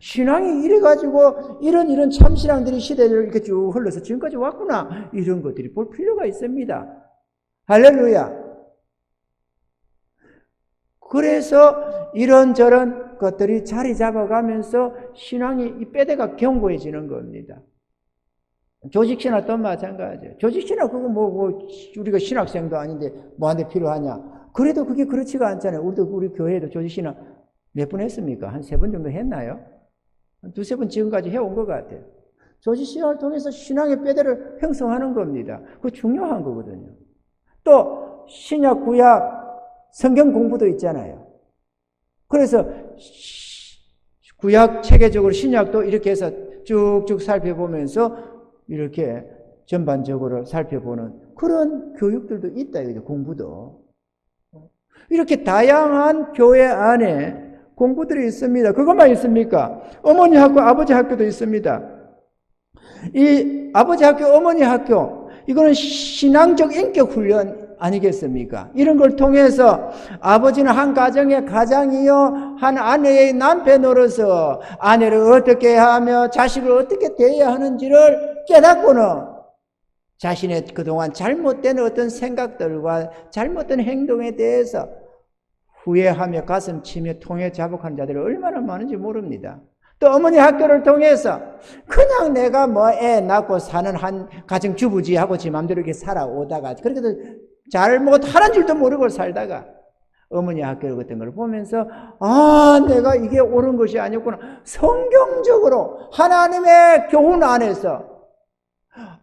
신앙이 이래가지고 이런 참신앙들이 시대를 이렇게 쭉 흘러서 지금까지 왔구나 이런 것들이 볼 필요가 있습니다. 할렐루야. 그래서 이런저런 것들이 자리 잡아가면서 신앙이 이 뼈대가 견고해지는 겁니다. 조직신학도 마찬가지예요. 조직신학 그거 우리가 신학생도 아닌데 뭐한테 필요하냐? 그래도 그게 그렇지가 않잖아요. 우리 교회도 조직신학 몇 번 했습니까? 한 3번 정도 했나요? 한 2-3번 지금까지 해온 것 같아요. 조직신학을 통해서 신앙의 뼈대를 형성하는 겁니다. 그거 중요한 거거든요. 또 신약, 구약, 성경 공부도 있잖아요. 그래서 구약 체계적으로 신약도 이렇게 해서 쭉쭉 살펴보면서 이렇게 전반적으로 살펴보는 그런 교육들도 있다 이거죠. 공부도. 이렇게 다양한 교회 안에 공부들이 있습니다. 그것만 있습니까? 어머니 학교, 아버지 학교도 있습니다. 이 아버지 학교, 어머니 학교, 이거는 신앙적 인격 훈련 아니겠습니까? 이런 걸 통해서 아버지는 한 가정의 가장이요, 한 아내의 남편으로서 아내를 어떻게 하며 자식을 어떻게 대해야 하는지를 깨닫고는 자신의 그동안 잘못된 어떤 생각들과 잘못된 행동에 대해서 후회하며 가슴 치며 통해 자복하는 자들이 얼마나 많은지 모릅니다. 또 어머니 학교를 통해서 그냥 내가 애 낳고 사는 한 가정주부지하고 지 맘대로 이렇게 살아오다가 그렇게도 잘못하는 줄도 모르고 살다가 어머니 학교 같은 걸 보면서 내가 이게 옳은 것이 아니었구나. 성경적으로 하나님의 교훈 안에서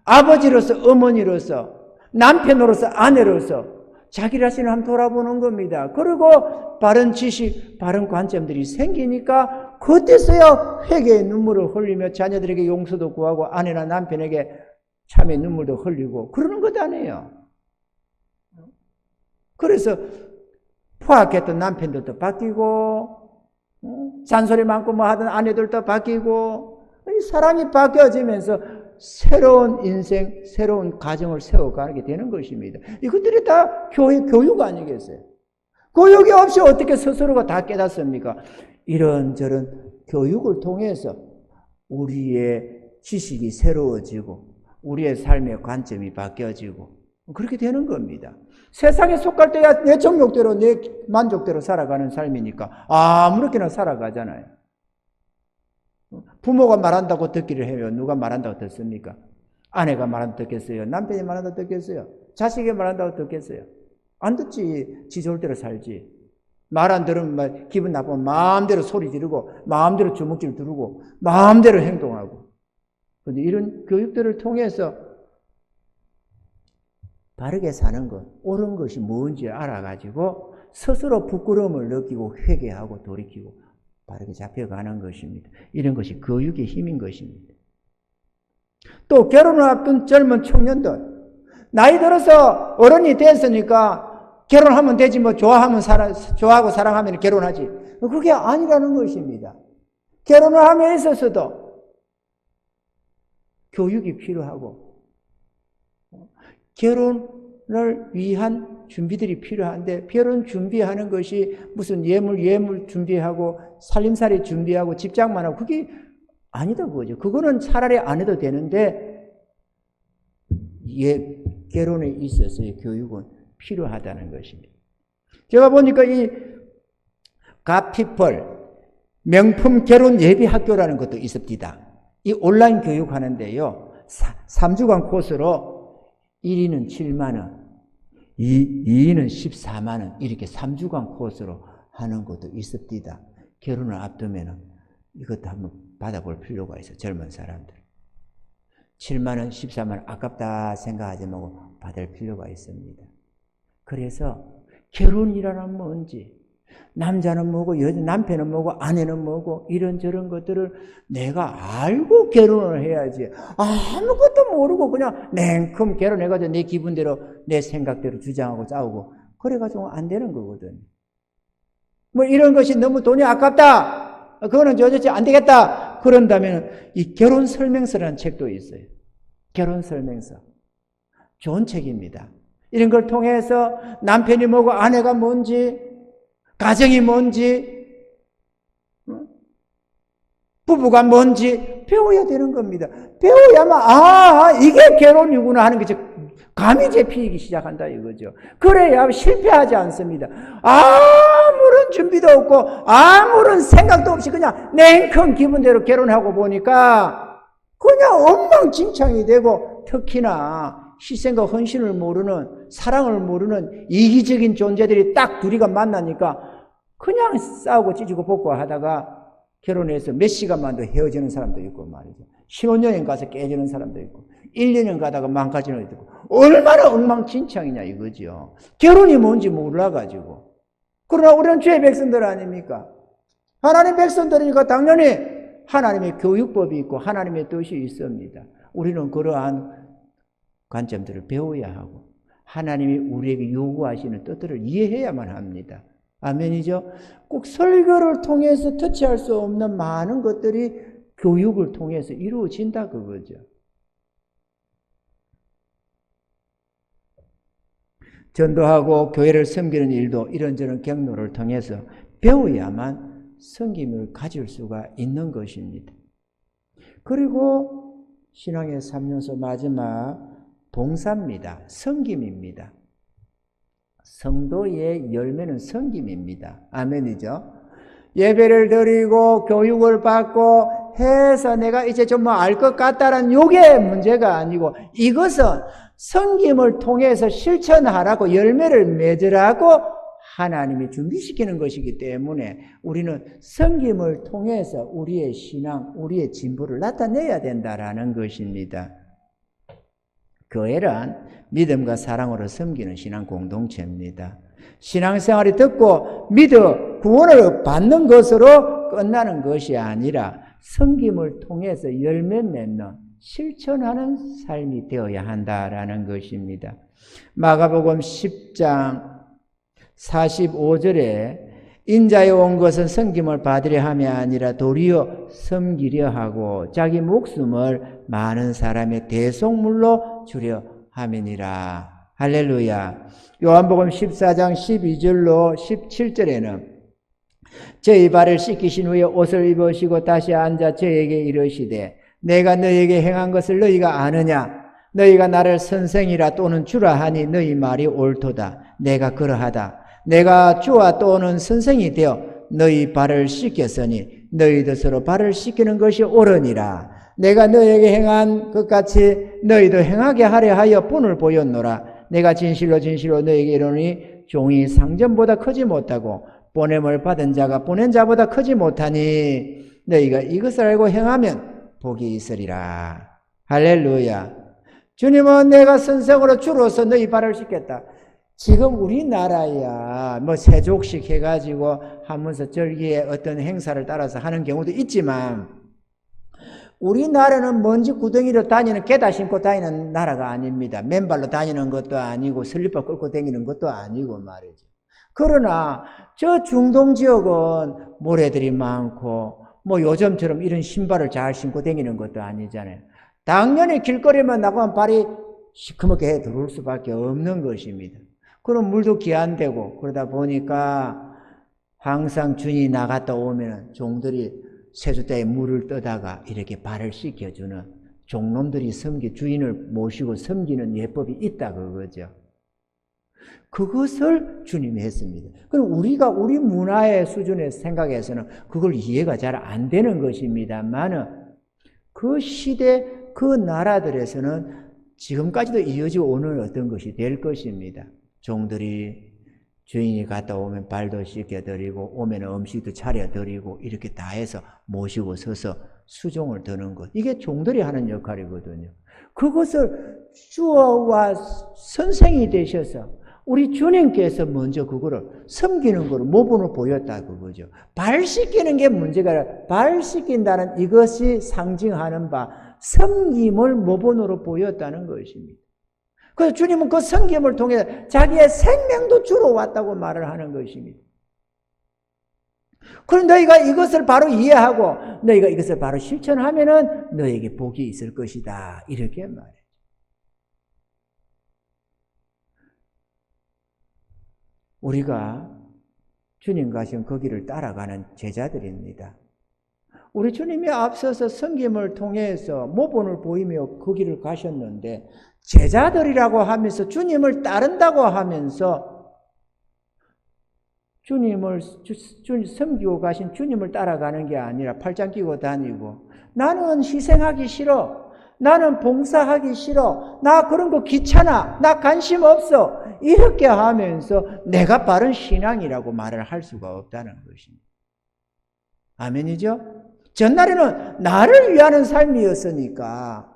아버지로서 어머니로서 남편으로서 아내로서 자기 자신을 한번 돌아보는 겁니다. 그리고 바른 지식, 바른 관점들이 생기니까 그때서야 회개의 눈물을 흘리며 자녀들에게 용서도 구하고 아내나 남편에게 참의 눈물도 흘리고 그러는 것 아니에요. 그래서 포악했던 남편들도 바뀌고 잔소리 많고 뭐 하던 아내들도 바뀌고 사람이 바뀌어지면서 새로운 인생, 새로운 가정을 세워가게 되는 것입니다. 이것들이 다 교회 교육 아니겠어요? 교육이 없이 어떻게 스스로가 다 깨닫습니까? 이런저런 교육을 통해서 우리의 지식이 새로워지고 우리의 삶의 관점이 바뀌어지고 그렇게 되는 겁니다. 세상에 속할 때야 내 정욕대로 내 만족대로 살아가는 삶이니까 아무렇게나 살아가잖아요. 부모가 말한다고 듣기를 해요. 누가 말한다고 듣습니까? 아내가 말한다고 듣겠어요? 남편이 말한다고 듣겠어요? 자식이 말한다고 듣겠어요? 안 듣지. 지 좋을 대로 살지. 말 안 들으면 기분 나쁘면 마음대로 소리 지르고 마음대로 주먹질 두르고 마음대로 행동하고. 그런데 이런 교육들을 통해서 바르게 사는 것, 옳은 것이 뭔지 알아가지고 스스로 부끄러움을 느끼고 회개하고 돌이키고 바르게 잡혀가는 것입니다. 이런 것이 교육의 힘인 것입니다. 또 결혼을 앞둔 젊은 청년들, 나이 들어서 어른이 됐으니까 결혼하면 되지 뭐 좋아하고 사랑하면 결혼하지. 그게 아니라는 것입니다. 결혼을 함에 있어서도 교육이 필요하고 결혼을 위한 준비들이 필요한데 결혼 준비하는 것이 무슨 예물 준비하고 살림살이 준비하고 집장만 하고 그게 아니다 그거죠. 그거는 차라리 안 해도 되는데 결혼에 있어서의 교육은 필요하다는 것입니다. 제가 보니까 이 갓피플 명품 결혼 예비 학교라는 것도 있습니다. 이 온라인 교육하는데요. 3주간 코스로 1위는 7만 원, 2위는 14만 원 이렇게 3주간 코스로 하는 것도 있습니다. 결혼을 앞두면 이것도 한번 받아볼 필요가 있어요. 젊은 사람들. 7만 원, 14만 원 아깝다 생각하지 말고 받을 필요가 있습니다. 그래서 결혼이라는 뭔지 남자는 뭐고 남편은 뭐고 아내는 뭐고 이런저런 것들을 내가 알고 결혼을 해야지 아무것도 모르고 그냥 냉큼 결혼해가지고 내 기분대로 내 생각대로 주장하고 싸우고 그래가지고 안 되는 거거든. 뭐 이런 것이 너무 돈이 아깝다 그거는 도대체 안 되겠다 그런다면 이 결혼 설명서라는 책도 있어요. 결혼 설명서 좋은 책입니다. 이런 걸 통해서 남편이 뭐고 아내가 뭔지 가정이 뭔지 부부가 뭔지 배워야 되는 겁니다. 배워야만 이게 결혼이구나 하는 게 감이 잡히기 시작한다 이거죠. 그래야 실패하지 않습니다. 아무런 준비도 없고 아무런 생각도 없이 그냥 냉큼 기분대로 결혼하고 보니까 그냥 엉망진창이 되고 특히나 희생과 헌신을 모르는 사랑을 모르는 이기적인 존재들이 딱 둘이가 만나니까 그냥 싸우고 찢고 볶고 하다가 결혼해서 몇 시간만도 헤어지는 사람도 있고 말이죠. 신혼여행 가서 깨지는 사람도 있고 1년 가다가 망가지는 사람도 있고 얼마나 엉망진창이냐 이거죠. 결혼이 뭔지 몰라가지고. 그러나 우리는 주의 백성들 아닙니까? 하나님 백성들이니까 당연히 하나님의 교육법이 있고 하나님의 뜻이 있습니다. 우리는 그러한 관점들을 배워야 하고 하나님이 우리에게 요구하시는 뜻들을 이해해야만 합니다. 아멘이죠? 꼭 설교를 통해서 터치할 수 없는 많은 것들이 교육을 통해서 이루어진다 그거죠. 전도하고 교회를 섬기는 일도 이런저런 경로를 통해서 배워야만 섬김을 가질 수가 있는 것입니다. 그리고 신앙의 3요소 마지막 봉사입니다. 섬김입니다. 성도의 열매는 섬김입니다. 아멘이죠? 예배를 드리고 교육을 받고 해서 내가 이제 좀 뭐 알 것 같다라는 요게 문제가 아니고 이것은 섬김을 통해서 실천하라고 열매를 맺으라고 하나님이 준비시키는 것이기 때문에 우리는 섬김을 통해서 우리의 신앙, 우리의 진보를 나타내야 된다라는 것입니다. 교회란 믿음과 사랑으로 섬기는 신앙 공동체입니다. 신앙생활이 듣고 믿어 구원을 받는 것으로 끝나는 것이 아니라 섬김을 통해서 열매 맺는 실천하는 삶이 되어야 한다라는 것입니다. 마가복음 10장 45절에 인자에 온 것은 섬김을 받으려 함이 아니라 도리어 섬기려 하고 자기 목숨을 많은 사람의 대속물로 주려 함이니라. 할렐루야. 요한복음 14장 12절로 17절에는 저희 발을 씻기신 후에 옷을 입으시고 다시 앉아 저에게 이르시되 내가 너희에게 행한 것을 너희가 아느냐? 너희가 나를 선생이라 또는 주라 하니 너희 말이 옳도다. 내가 그러하다. 내가 주와 또는 선생이 되어 너희 발을 씻겼으니 너희도 서로 발을 씻기는 것이 옳으니라. 내가 너희에게 행한 것 같이 너희도 행하게 하려 하여 분을 보였노라. 내가 진실로 진실로 너희에게 이르노니 종이 상전보다 크지 못하고 보냄을 받은 자가 보낸 자보다 크지 못하니 너희가 이것을 알고 행하면 복이 있으리라. 할렐루야. 주님은 내가 선생으로 주로서 너희 발을 씻겠다. 지금 우리나라야 뭐 세족식 해가지고 하면서 절기에 어떤 행사를 따라서 하는 경우도 있지만 우리나라는 먼지 구덩이로 다니는 게다 신고 다니는 나라가 아닙니다. 맨발로 다니는 것도 아니고 슬리퍼 끌고 다니는 것도 아니고 말이죠. 그러나 저 중동 지역은 모래들이 많고 뭐 요즘처럼 이런 신발을 잘 신고 다니는 것도 아니잖아요. 당연히 길거리만 나가면 발이 시커멓게 들어올 수밖에 없는 것입니다. 그럼 물도 귀한되고 그러다 보니까 항상 주인이 나갔다 오면 종들이 세숫대에 물을 떠다가 이렇게 발을 씻겨주는 종놈들이 주인을 모시고 섬기는 예법이 있다 그거죠. 그것을 주님이 했습니다. 그럼 우리가 우리 문화의 수준의 생각에서는 그걸 이해가 잘 안 되는 것입니다만은 그 시대 그 나라들에서는 지금까지도 이어지고 오는 어떤 것이 될 것입니다. 종들이 주인이 갔다 오면 발도 씻겨드리고 오면 음식도 차려드리고 이렇게 다 해서 모시고 서서 수종을 드는 것. 이게 종들이 하는 역할이거든요. 그것을 주와 선생이 되셔서 우리 주님께서 먼저 그거를 섬기는 거를 모범으로 보였다 그거죠. 발 씻기는 게 문제가 아니라 발 씻긴다는 이것이 상징하는 바 섬김을 모범으로 보였다는 것입니다. 그래서 주님은 그 섬김을 통해 자기의 생명도 주러 왔다고 말을 하는 것입니다. 그럼 너희가 이것을 바로 이해하고 너희가 이것을 바로 실천하면은 너에게 복이 있을 것이다. 이렇게 말해요. 우리가 주님 가신 그 길을 따라가는 제자들입니다. 우리 주님이 앞서서 섬김을 통해서 모본을 보이며 그 길을 가셨는데 제자들이라고 하면서 주님을 따른다고 하면서 주님을 섬기고 가신 주님을 따라가는 게 아니라 팔짱 끼고 다니고 나는 희생하기 싫어. 나는 봉사하기 싫어. 나 그런 거 귀찮아. 나 관심 없어. 이렇게 하면서 내가 바른 신앙이라고 말을 할 수가 없다는 것입니다. 아멘이죠? 전날에는 나를 위하는 삶이었으니까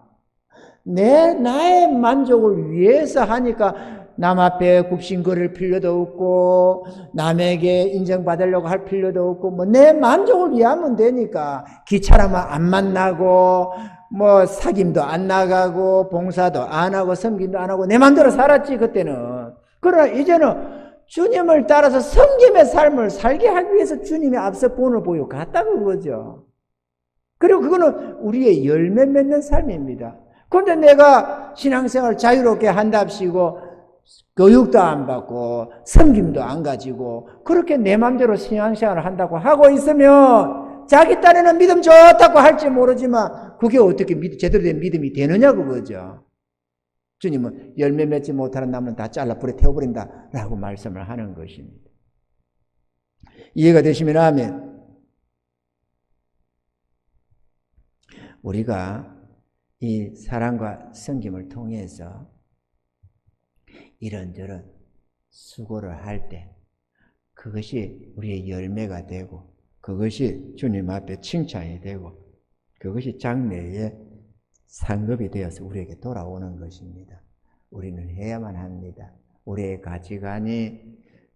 나의 만족을 위해서 하니까 남 앞에 굽신거릴 필요도 없고 남에게 인정받으려고 할 필요도 없고 뭐 내 만족을 위하면 되니까 귀찮으면 안 만나고 뭐 사귐도 안 나가고 봉사도 안 하고 섬김도 안 하고 내 마음대로 살았지 그때는. 그러나 이제는 주님을 따라서 섬김의 삶을 살게 하기 위해서 주님이 앞서 본을 보여 갔다고 그거죠. 그리고 그거는 우리의 열매 맺는 삶입니다. 그런데 내가 신앙생활 자유롭게 한답시고 교육도 안 받고 섬김도 안 가지고 그렇게 내 마음대로 신앙생활을 한다고 하고 있으면 자기 딴에는 믿음 좋다고 할지 모르지만 그게 어떻게 제대로 된 믿음이 되느냐고 그거죠. 주님은 열매 맺지 못하는 나무는 다 잘라 불에 태워버린다 라고 말씀을 하는 것입니다. 이해가 되시면 아멘. 우리가 이 사랑과 섬김을 통해서 이런저런 수고를 할 때 그것이 우리의 열매가 되고 그것이 주님 앞에 칭찬이 되고 그것이 장래의 상급이 되어서 우리에게 돌아오는 것입니다. 우리는 해야만 합니다. 우리의 가치관이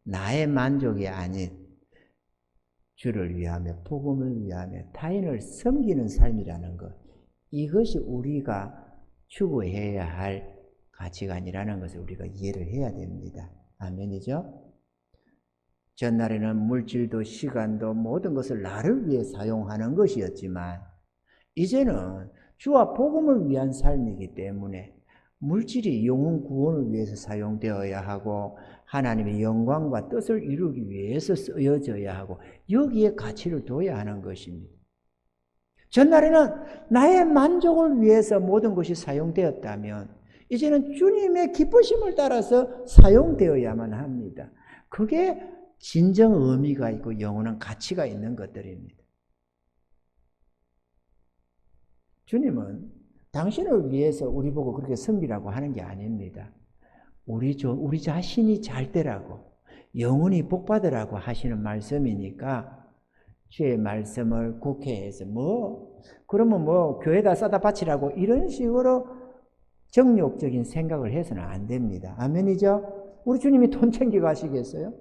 나의 만족이 아닌 주를 위하며 복음을 위하며 타인을 섬기는 삶이라는 것, 이것이 우리가 추구해야 할 가치관이라는 것을 우리가 이해를 해야 됩니다. 아멘이죠? 전날에는 물질도 시간도 모든 것을 나를 위해 사용하는 것이었지만 이제는 주와 복음을 위한 삶이기 때문에 물질이 영혼 구원을 위해서 사용되어야 하고 하나님의 영광과 뜻을 이루기 위해서 쓰여져야 하고 여기에 가치를 둬야 하는 것입니다. 전날에는 나의 만족을 위해서 모든 것이 사용되었다면 이제는 주님의 기쁘심을 따라서 사용되어야만 합니다. 그게 진정 의미가 있고 영원한 가치가 있는 것들입니다. 주님은 당신을 위해서 우리 보고 그렇게 섬기라고 하는 게 아닙니다. 우리 자신이 잘 되라고 영원히 복받으라고 하시는 말씀이니까 주의 말씀을 국회에서 그러면 교회에다 싸다 바치라고 이런 식으로 정욕적인 생각을 해서는 안 됩니다. 아멘이죠? 우리 주님이 돈 챙겨 가시겠어요?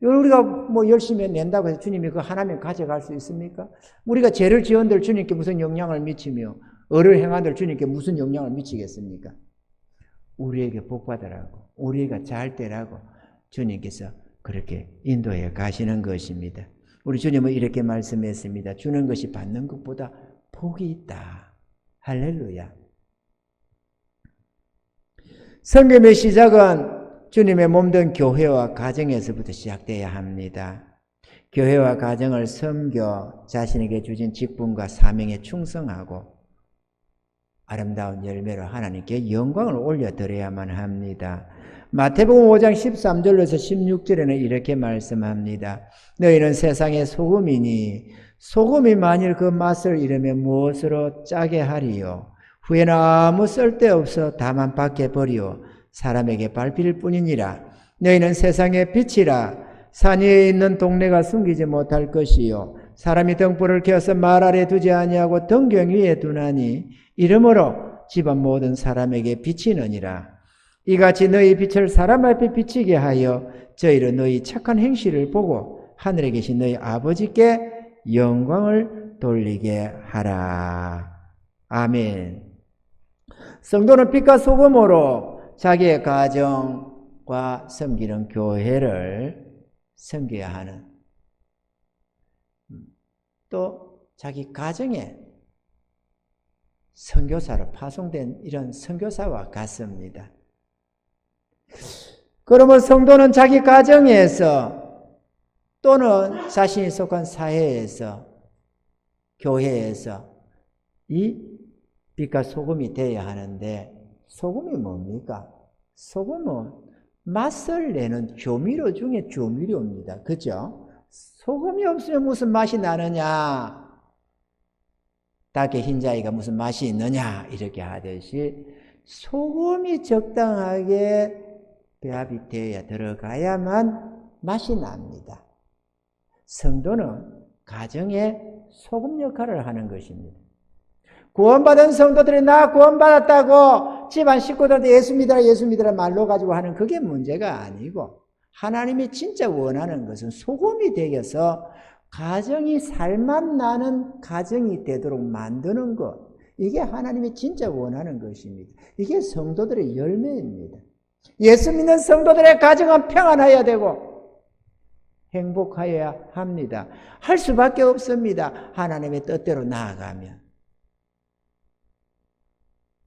우리가 열심히 낸다고 해서 주님이 그거 하나면 가져갈 수 있습니까? 우리가 죄를 지은들 주님께 무슨 영향을 미치며 의를 행한들 주님께 무슨 영향을 미치겠습니까? 우리에게 복받으라고 우리가 잘 되라고 주님께서 그렇게 인도해 가시는 것입니다. 우리 주님은 이렇게 말씀했습니다. 주는 것이 받는 것보다 복이 있다. 할렐루야. 섬김의 시작은 주님의 몸된 교회와 가정에서부터 시작돼야 합니다. 교회와 가정을 섬겨 자신에게 주신 직분과 사명에 충성하고 아름다운 열매로 하나님께 영광을 올려드려야만 합니다. 마태복음 5장 13절에서 16절에는 이렇게 말씀합니다. 너희는 세상의 소금이니 소금이 만일 그 맛을 잃으면 무엇으로 짜게 하리요? 후에는 아무 쓸데없어 다만 밖에 버리오 사람에게 밟힐 뿐이니라. 너희는 세상의 빛이라. 산 위에 있는 동네가 숨기지 못할 것이요 사람이 등불을 켜서 말 아래 두지 아니하고 등경 위에 두나니 이러므로 집안 모든 사람에게 비치느니라. 이같이 너희 빛을 사람 앞에 비치게 하여 저희로 너희 착한 행실을 보고 하늘에 계신 너희 아버지께 영광을 돌리게 하라. 아멘. 성도는 빛과 소금으로 자기의 가정과 섬기는 교회를 섬겨야 하는, 또 자기 가정에 선교사로 파송된 이런 선교사와 같습니다. 그러면 성도는 자기 가정에서 또는 자신이 속한 사회에서 교회에서 이 빛과 소금이 되어야 하는데 소금이 뭡니까? 소금은 맛을 내는 조미료 중에 조미료입니다. 그죠? 소금이 없으면 무슨 맛이 나느냐? 닭의 흰자위가 무슨 맛이 있느냐? 이렇게 하듯이 소금이 적당하게 배합이 되어야 들어가야만 맛이 납니다. 성도는 가정에 소금 역할을 하는 것입니다. 구원받은 성도들이 나 구원받았다고 집안 식구들한테 예수 믿으라 말로 가지고 하는 그게 문제가 아니고 하나님이 진짜 원하는 것은 소금이 되어서 가정이 살맛 나는 가정이 되도록 만드는 것, 이게 하나님이 진짜 원하는 것입니다. 이게 성도들의 열매입니다. 예수 믿는 성도들의 가정은 평안해야 되고 행복하여야 합니다. 할 수밖에 없습니다. 하나님의 뜻대로 나아가면.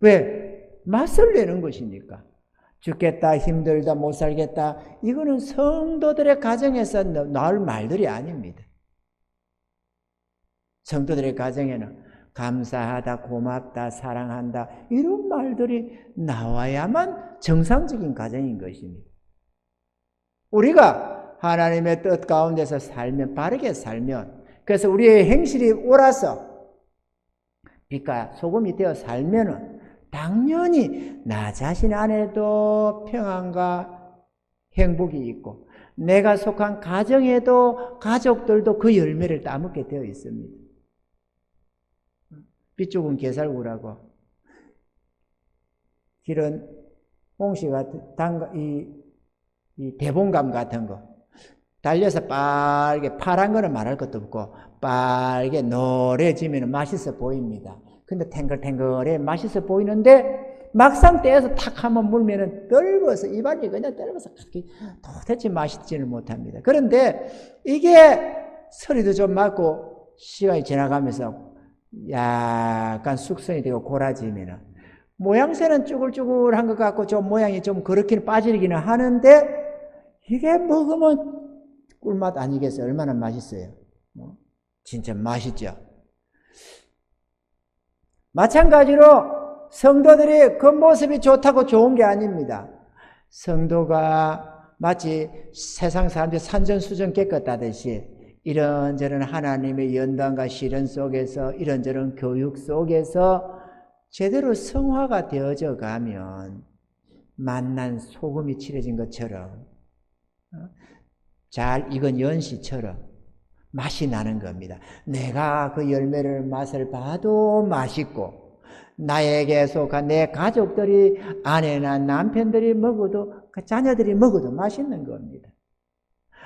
왜? 맛을 내는 것이니까. 죽겠다, 힘들다, 못 살겠다. 이거는 성도들의 가정에서 나올 말들이 아닙니다. 성도들의 가정에는 감사하다, 고맙다, 사랑한다 이런 말들이 나와야만 정상적인 가정인 것입니다. 우리가 하나님의 뜻 가운데서 살면, 바르게 살면, 그래서 우리의 행실이 옳아서 빛과 소금이 되어 살면은 당연히 나 자신 안에도 평안과 행복이 있고 내가 속한 가정에도 가족들도 그 열매를 따먹게 되어 있습니다. 빛죽은 게살구라고 길은 홍시 같은 이 대봉감 같은 거 달려서 빨개 파란 거는 말할 것도 없고 빨개 노래지면 맛있어 보입니다. 근데 탱글탱글해 맛있어 보이는데 막상 떼어서 탁 한번 물면은 떫어서 입안이 그냥 떫어서 도대체 맛있지는 못합니다. 그런데 이게 소리도 좀 맞고 시간이 지나가면서 약간 숙성이 되고 고라지면은 모양새는 쭈글쭈글한 것 같고 좀 모양이 좀 그렇게 빠지기는 하는데 이게 먹으면 꿀맛 아니겠어요? 얼마나 맛있어요? 진짜 맛있죠? 마찬가지로 성도들이 겉모습이 좋다고 좋은 게 아닙니다. 성도가 마치 세상 사람들이 산전수전 깨끗하듯이 이런저런 하나님의 연단과 시련 속에서 이런저런 교육 속에서 제대로 성화가 되어져 가면 맛난 소금이 칠해진 것처럼 잘 익은 연시처럼 맛이 나는 겁니다. 내가 그 열매를 맛을 봐도 맛있고 나에게 속한 내 가족들이 아내나 남편들이 먹어도 그 자녀들이 먹어도 맛있는 겁니다.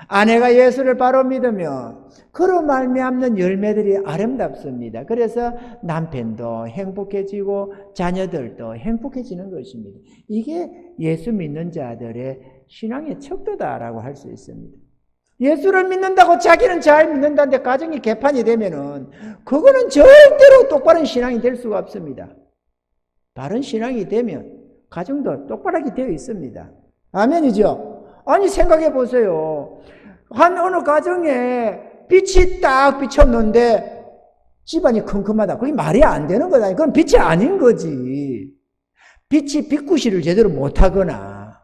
아내가 예수를 바로 믿으면 그로 말미암는 열매들이 아름답습니다. 그래서 남편도 행복해지고 자녀들도 행복해지는 것입니다. 이게 예수 믿는 자들의 신앙의 척도다라고 할 수 있습니다. 예수를 믿는다고 자기는 잘 믿는다는데 가정이 개판이 되면은 그거는 절대로 똑바른 신앙이 될 수가 없습니다. 바른 신앙이 되면 가정도 똑바르게 되어 있습니다. 아멘이죠? 아니 생각해 보세요. 한 어느 가정에 빛이 딱 비쳤는데 집안이 컴컴하다. 그게 말이 안 되는 거다. 그건 빛이 아닌 거지. 빛이 빛구실을 제대로 못하거나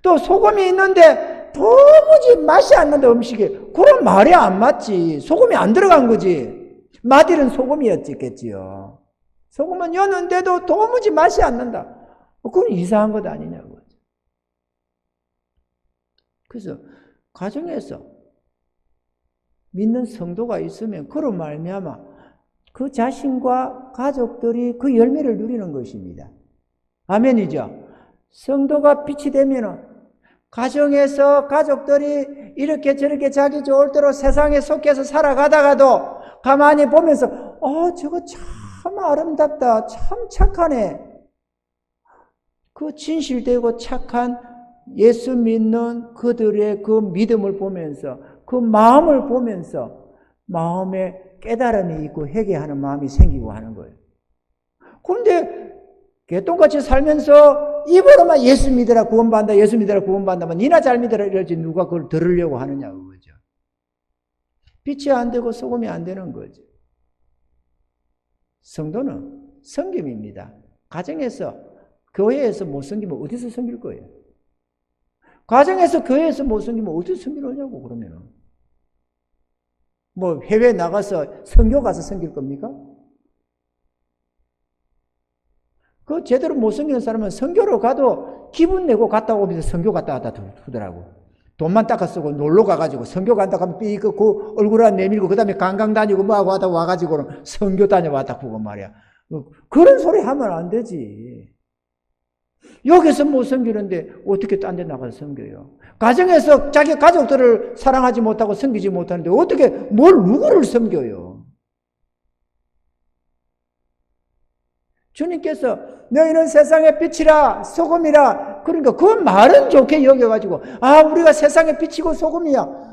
또 소금이 있는데 도무지 맛이 안 난다 음식이. 그런 말이 안 맞지. 소금이 안 들어간 거지. 맛있는 소금이었겠지요. 소금은 여는데도 도무지 맛이 안 난다. 그건 이상한 것 아니냐고. 그래서 가정에서 믿는 성도가 있으면 그로 말미암아 그 자신과 가족들이 그 열매를 누리는 것입니다. 아멘이죠. 성도가 빛이 되면은 가정에서 가족들이 이렇게 저렇게 자기 좋을 대로 세상에 속해서 살아가다가도 가만히 보면서 저거 참 아름답다. 참 착하네. 그 진실되고 착한 예수 믿는 그들의 그 믿음을 보면서 그 마음을 보면서 마음에 깨달음이 있고 회개하는 마음이 생기고 하는 거예요. 그런데 개똥같이 살면서 입으로만 예수 믿으라 구원받는다, 예수 믿으라 구원받는다면 니나 잘 믿으라 이러지 누가 그걸 들으려고 하느냐고 그죠. 빛이 안 되고 소금이 안 되는 거죠. 성도는 섬김입니다. 가정에서 교회에서 못 섬기면 어디서 섬길 거예요? 가정에서 교회에서 못 섬기면 어디서 섬기려냐고 그러면은 뭐 해외 나가서 선교 가서 섬길 겁니까? 그 제대로 못 섬기는 사람은 선교로 가도 기분 내고 갔다 오면서 선교 갔다 왔다 하더라고. 돈만 닦아 쓰고 놀러 가가지고 선교 간다 하면 삐그 얼굴 안 내밀고 그 다음에 관광 다니고 뭐하고 하다 와가지고는 선교 다녀왔다 그거 말이야. 그런 소리 하면 안 되지. 여기서 못 섬기는데 어떻게 딴 데 나가서 섬겨요? 가정에서 자기 가족들을 사랑하지 못하고 섬기지 못하는데 어떻게 누구를 섬겨요? 주님께서 너희는 세상의 빛이라 소금이라. 그러니까 그 말은 좋게 여겨가지고 우리가 세상의 빛이고 소금이야.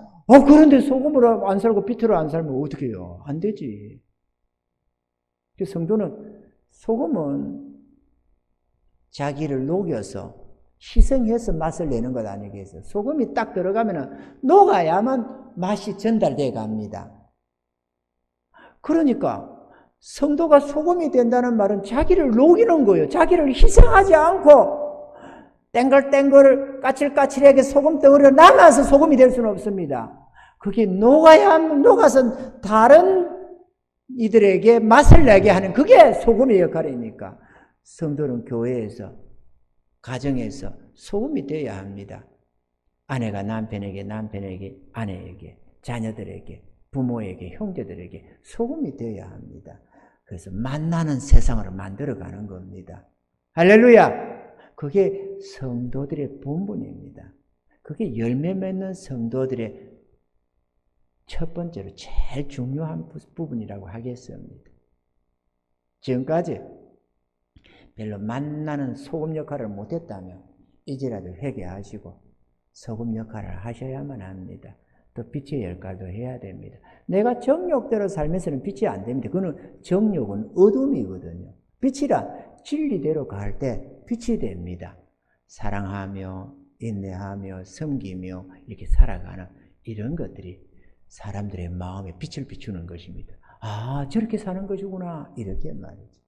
그런데 소금으로 안 살고 빛으로 안 살면 어떻게 해요? 안 되지. 성도는 소금은 자기를 녹여서 희생해서 맛을 내는 것 아니겠어요? 소금이 딱 들어가면 녹아야만 맛이 전달돼 갑니다. 그러니까 성도가 소금이 된다는 말은 자기를 녹이는 거예요. 자기를 희생하지 않고 땡글땡글 까칠까칠하게 소금 덩어리가 남아서 소금이 될 수는 없습니다. 그게 녹아서 다른 이들에게 맛을 내게 하는 그게 소금의 역할이니까 성도는 교회에서 가정에서 소금이 되어야 합니다. 아내가 남편에게, 남편에게 아내에게, 자녀들에게, 부모에게, 형제들에게 소금이 되어야 합니다. 그래서 만나는 세상을 만들어가는 겁니다. 할렐루야! 그게 성도들의 본분입니다. 그게 열매 맺는 성도들의 첫 번째로 제일 중요한 부분이라고 하겠습니다. 지금까지 별로 만나는 소금 역할을 못했다면 이제라도 회개하시고 소금 역할을 하셔야만 합니다. 또 빛의 역할도 해야 됩니다. 내가 정욕대로 살면서는 빛이 안 됩니다. 그거는 정욕은 어둠이거든요. 빛이라 진리대로 갈 때 빛이 됩니다. 사랑하며 인내하며 섬기며 이렇게 살아가는 이런 것들이 사람들의 마음에 빛을 비추는 것입니다. 저렇게 사는 것이구나 이렇게 말이죠.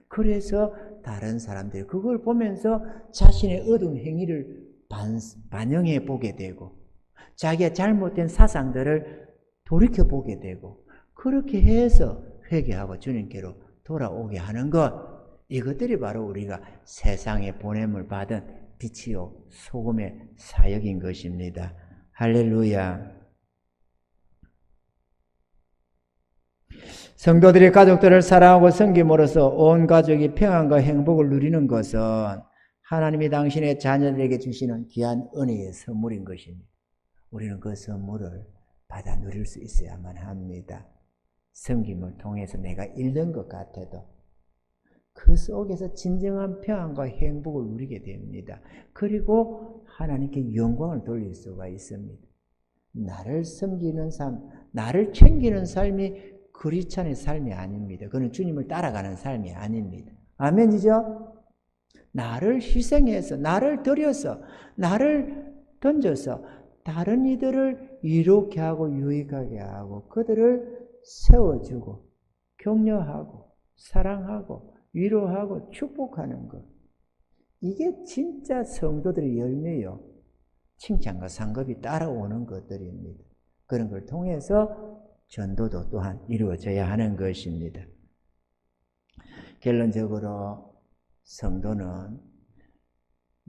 그래서 다른 사람들이 그걸 보면서 자신의 어두운 행위를 반영해 보게 되고 자기의 잘못된 사상들을 돌이켜보게 되고 그렇게 해서 회개하고 주님께로 돌아오게 하는 것, 이것들이 바로 우리가 세상에 보냄을 받은 빛이요 소금의 사역인 것입니다. 할렐루야. 성도들이 가족들을 사랑하고 섬김으로써 온 가족이 평안과 행복을 누리는 것은 하나님이 당신의 자녀들에게 주시는 귀한 은혜의 선물인 것입니다. 우리는 그 선물을 받아 누릴 수 있어야만 합니다. 섬김을 통해서 내가 잃는 것 같아도 그 속에서 진정한 평안과 행복을 누리게 됩니다. 그리고 하나님께 영광을 돌릴 수가 있습니다. 나를 섬기는 삶, 나를 챙기는 삶이 크리스찬의 삶이 아닙니다. 그건 주님을 따라가는 삶이 아닙니다. 아멘이죠? 나를 희생해서, 나를 들여서, 나를 던져서 다른 이들을 이롭게 하고 유익하게 하고 그들을 세워주고 격려하고 사랑하고 위로하고 축복하는 것. 이게 진짜 성도들의 열매요. 칭찬과 상급이 따라오는 것들입니다. 그런 걸 통해서 전도도 또한 이루어져야 하는 것입니다. 결론적으로 성도는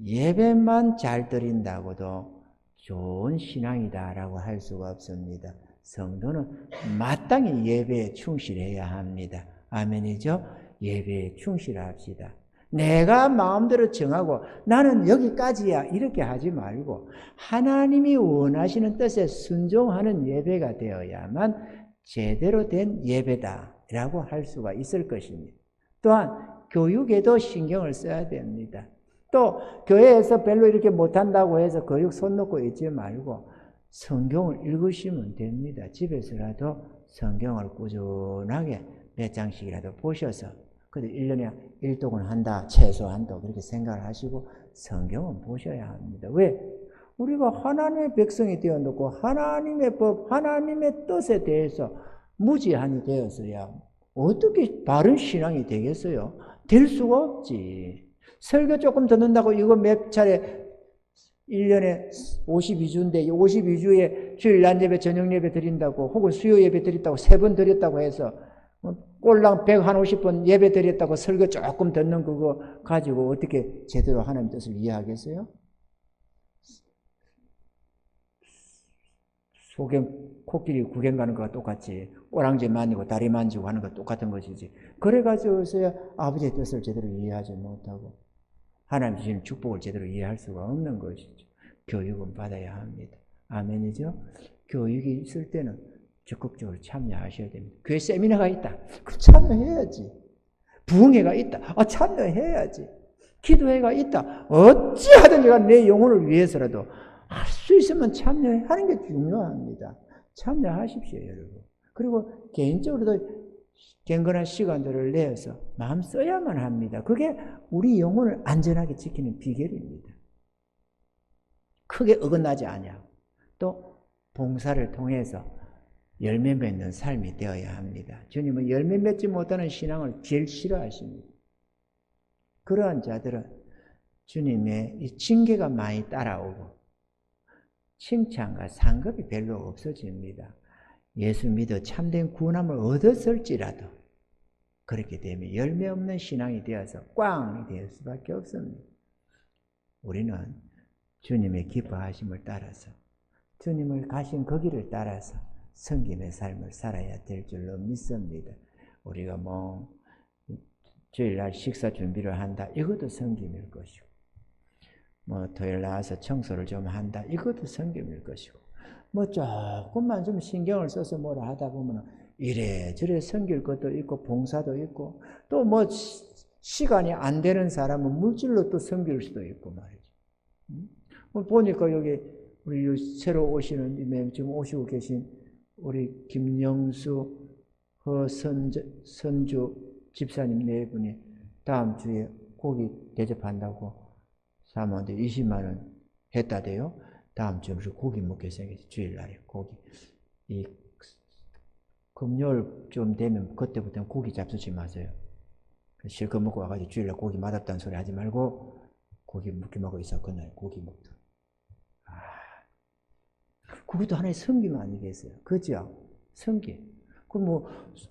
예배만 잘 드린다고도 좋은 신앙이다라고 할 수가 없습니다. 성도는 마땅히 예배에 충실해야 합니다. 아멘이죠? 예배에 충실합시다. 내가 마음대로 정하고 나는 여기까지야 이렇게 하지 말고 하나님이 원하시는 뜻에 순종하는 예배가 되어야만 제대로 된 예배다라고 할 수가 있을 것입니다. 또한 교육에도 신경을 써야 됩니다. 또 교회에서 별로 이렇게 못한다고 해서 교육 손 놓고 있지 말고 성경을 읽으시면 됩니다. 집에서라도 성경을 꾸준하게 몇 장씩이라도 보셔서 그래도 1년에 1독은 한다, 최소한도 그렇게 생각을 하시고 성경은 보셔야 합니다. 왜? 우리가 하나님의 백성이 되어놓고 하나님의 법, 하나님의 뜻에 대해서 무지한이 되었어야 어떻게 바른 신앙이 되겠어요? 될 수가 없지. 설교 조금 듣는다고 이거 몇 차례 1년에 52주인데 52주에 주일 날 예배, 저녁 예배 드린다고 혹은 수요 예배 드렸다고 3번 드렸다고 해서 꼴랑 150번 예배 드렸다고 설교 조금 듣는 그거 가지고 어떻게 제대로 하나님 뜻을 이해하겠어요? 코끼리 구경 가는 거와 똑같이 꼬랑지 만지고 다리 만지고 하는 거 똑같은 것이지. 그래가지고서야 아버지의 뜻을 제대로 이해하지 못하고 하나님 주시는 축복을 제대로 이해할 수가 없는 것이죠. 교육은 받아야 합니다. 아멘이죠? 교육이 있을 때는 적극적으로 참여하셔야 됩니다. 교회 세미나가 있다. 그 참여해야지. 부흥회가 있다. 참여해야지. 기도회가 있다. 어찌하든지 내 영혼을 위해서라도 할 수 있으면 참여하는 게 중요합니다. 참여하십시오, 여러분. 그리고 개인적으로도 경건한 시간들을 내어서 마음 써야만 합니다. 그게 우리 영혼을 안전하게 지키는 비결입니다. 크게 어긋나지 않냐. 또 봉사를 통해서 열매 맺는 삶이 되어야 합니다. 주님은 열매 맺지 못하는 신앙을 제일 싫어하십니다. 그러한 자들은 주님의 이 징계가 많이 따라오고 칭찬과 상급이 별로 없어집니다. 예수 믿어 참된 구원함을 얻었을지라도 그렇게 되면 열매 없는 신앙이 되어서 꽝이 될 수밖에 없습니다. 우리는 주님의 기뻐하심을 따라서 주님을 가신 그 길을 따라서 섬김의 삶을 살아야 될 줄로 믿습니다. 우리가 주일날 식사 준비를 한다. 이것도 섬김일 것이고 토요일 나와서 청소를 좀 한다. 이것도 섬김일 것이고 조금만 좀 신경을 써서 뭐라 하다 보면 이래저래 섬길 것도 있고 봉사도 있고 또 시간이 안 되는 사람은 물질로 또 섬길 수도 있고 말이죠. 보니까 여기 우리 새로 오시는 지금 오시고 계신 우리 김영수 선주 집사님 네 분이 다음 주에 고기 대접한다고 사모한테 20만 원 했다대요. 다음 주에 우리 고기 먹게 생겼어요. 주일날에 고기. 이 금요일 좀 되면 그때부터는 고기 잡수지 마세요. 실컷 먹고 와가지고 주일날 고기 맛없다는 소리 하지 말고 고기 먹기 먹고 있어. 그날 고기 먹다. 그것도 하나의 섬김 아니겠어요? 그죠? 섬김. 그럼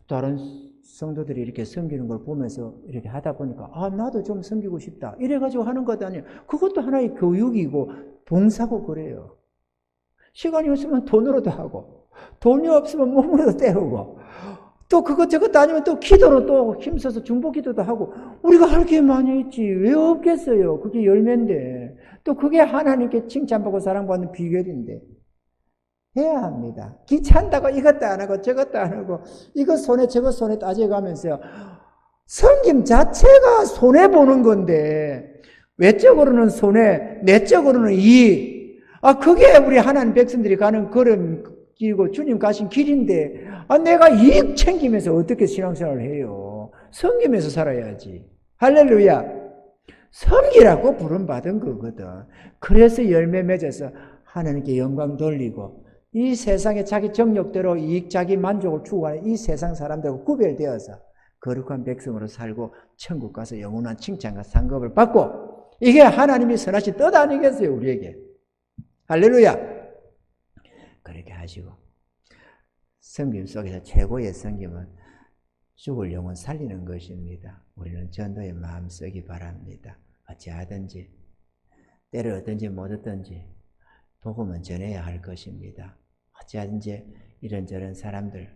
다른 성도들이 이렇게 섬기는 걸 보면서 이렇게 하다 보니까 나도 좀 섬기고 싶다. 이래가지고 하는 것도 아니에요. 그것도 하나의 교육이고 봉사고 그래요. 시간이 없으면 돈으로도 하고 돈이 없으면 몸으로도 때우고 또 그것저것 아니면 또 기도로 또 힘써서 중보기도도 하고 우리가 할 게 많이 있지. 왜 없겠어요? 그게 열매인데 또 그게 하나님께 칭찬받고 사랑받는 비결인데 해야 합니다. 귀찮다고 이것도 안 하고 저것도 안 하고 이거 손에 저거 손에 따져가면서요. 섬김 자체가 손해보는 건데 외적으로는 손해, 내적으로는 이익. 그게 우리 하나님 백성들이 가는 걸음길이고 주님 가신 길인데 내가 이익 챙기면서 어떻게 신앙생활을 해요? 섬기면서 살아야지. 할렐루야. 섬기라고 부름받은 거거든. 그래서 열매 맺어서 하나님께 영광 돌리고 이 세상에 자기 정력대로 이익, 자기 만족을 추구하는 이 세상 사람들과 구별되어서 거룩한 백성으로 살고 천국 가서 영원한 칭찬과 상급을 받고 이게 하나님이 선하신 뜻 아니겠어요, 우리에게. 할렐루야. 그렇게 하시고 섬김 속에서 최고의 섬김은 죽을 영혼 살리는 것입니다. 우리는 전도의 마음 쓰기 바랍니다. 어찌하든지 때를 얻든지 못 얻든지 복음은 전해야 할 것입니다. 어찌하든지 이런저런 사람들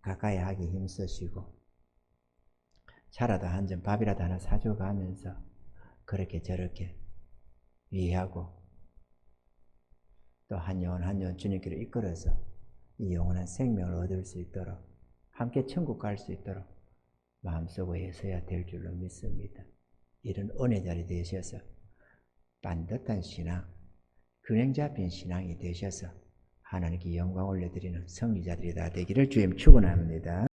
가까이 하기 힘쓰시고 차라도 한 잔 밥이라도 하나 사줘가면서 그렇게 저렇게 위하고 또 한 영혼 한 영혼 주님께로 이끌어서 이 영원한 생명을 얻을 수 있도록 함께 천국 갈 수 있도록 마음속에 애써야 될 줄로 믿습니다. 이런 은혜 자리 되셔서 반듯한 신앙, 균형 잡힌 신앙이 되셔서 하나님께 영광 올려드리는 성리자들이 다 되기를 주님 축원합니다.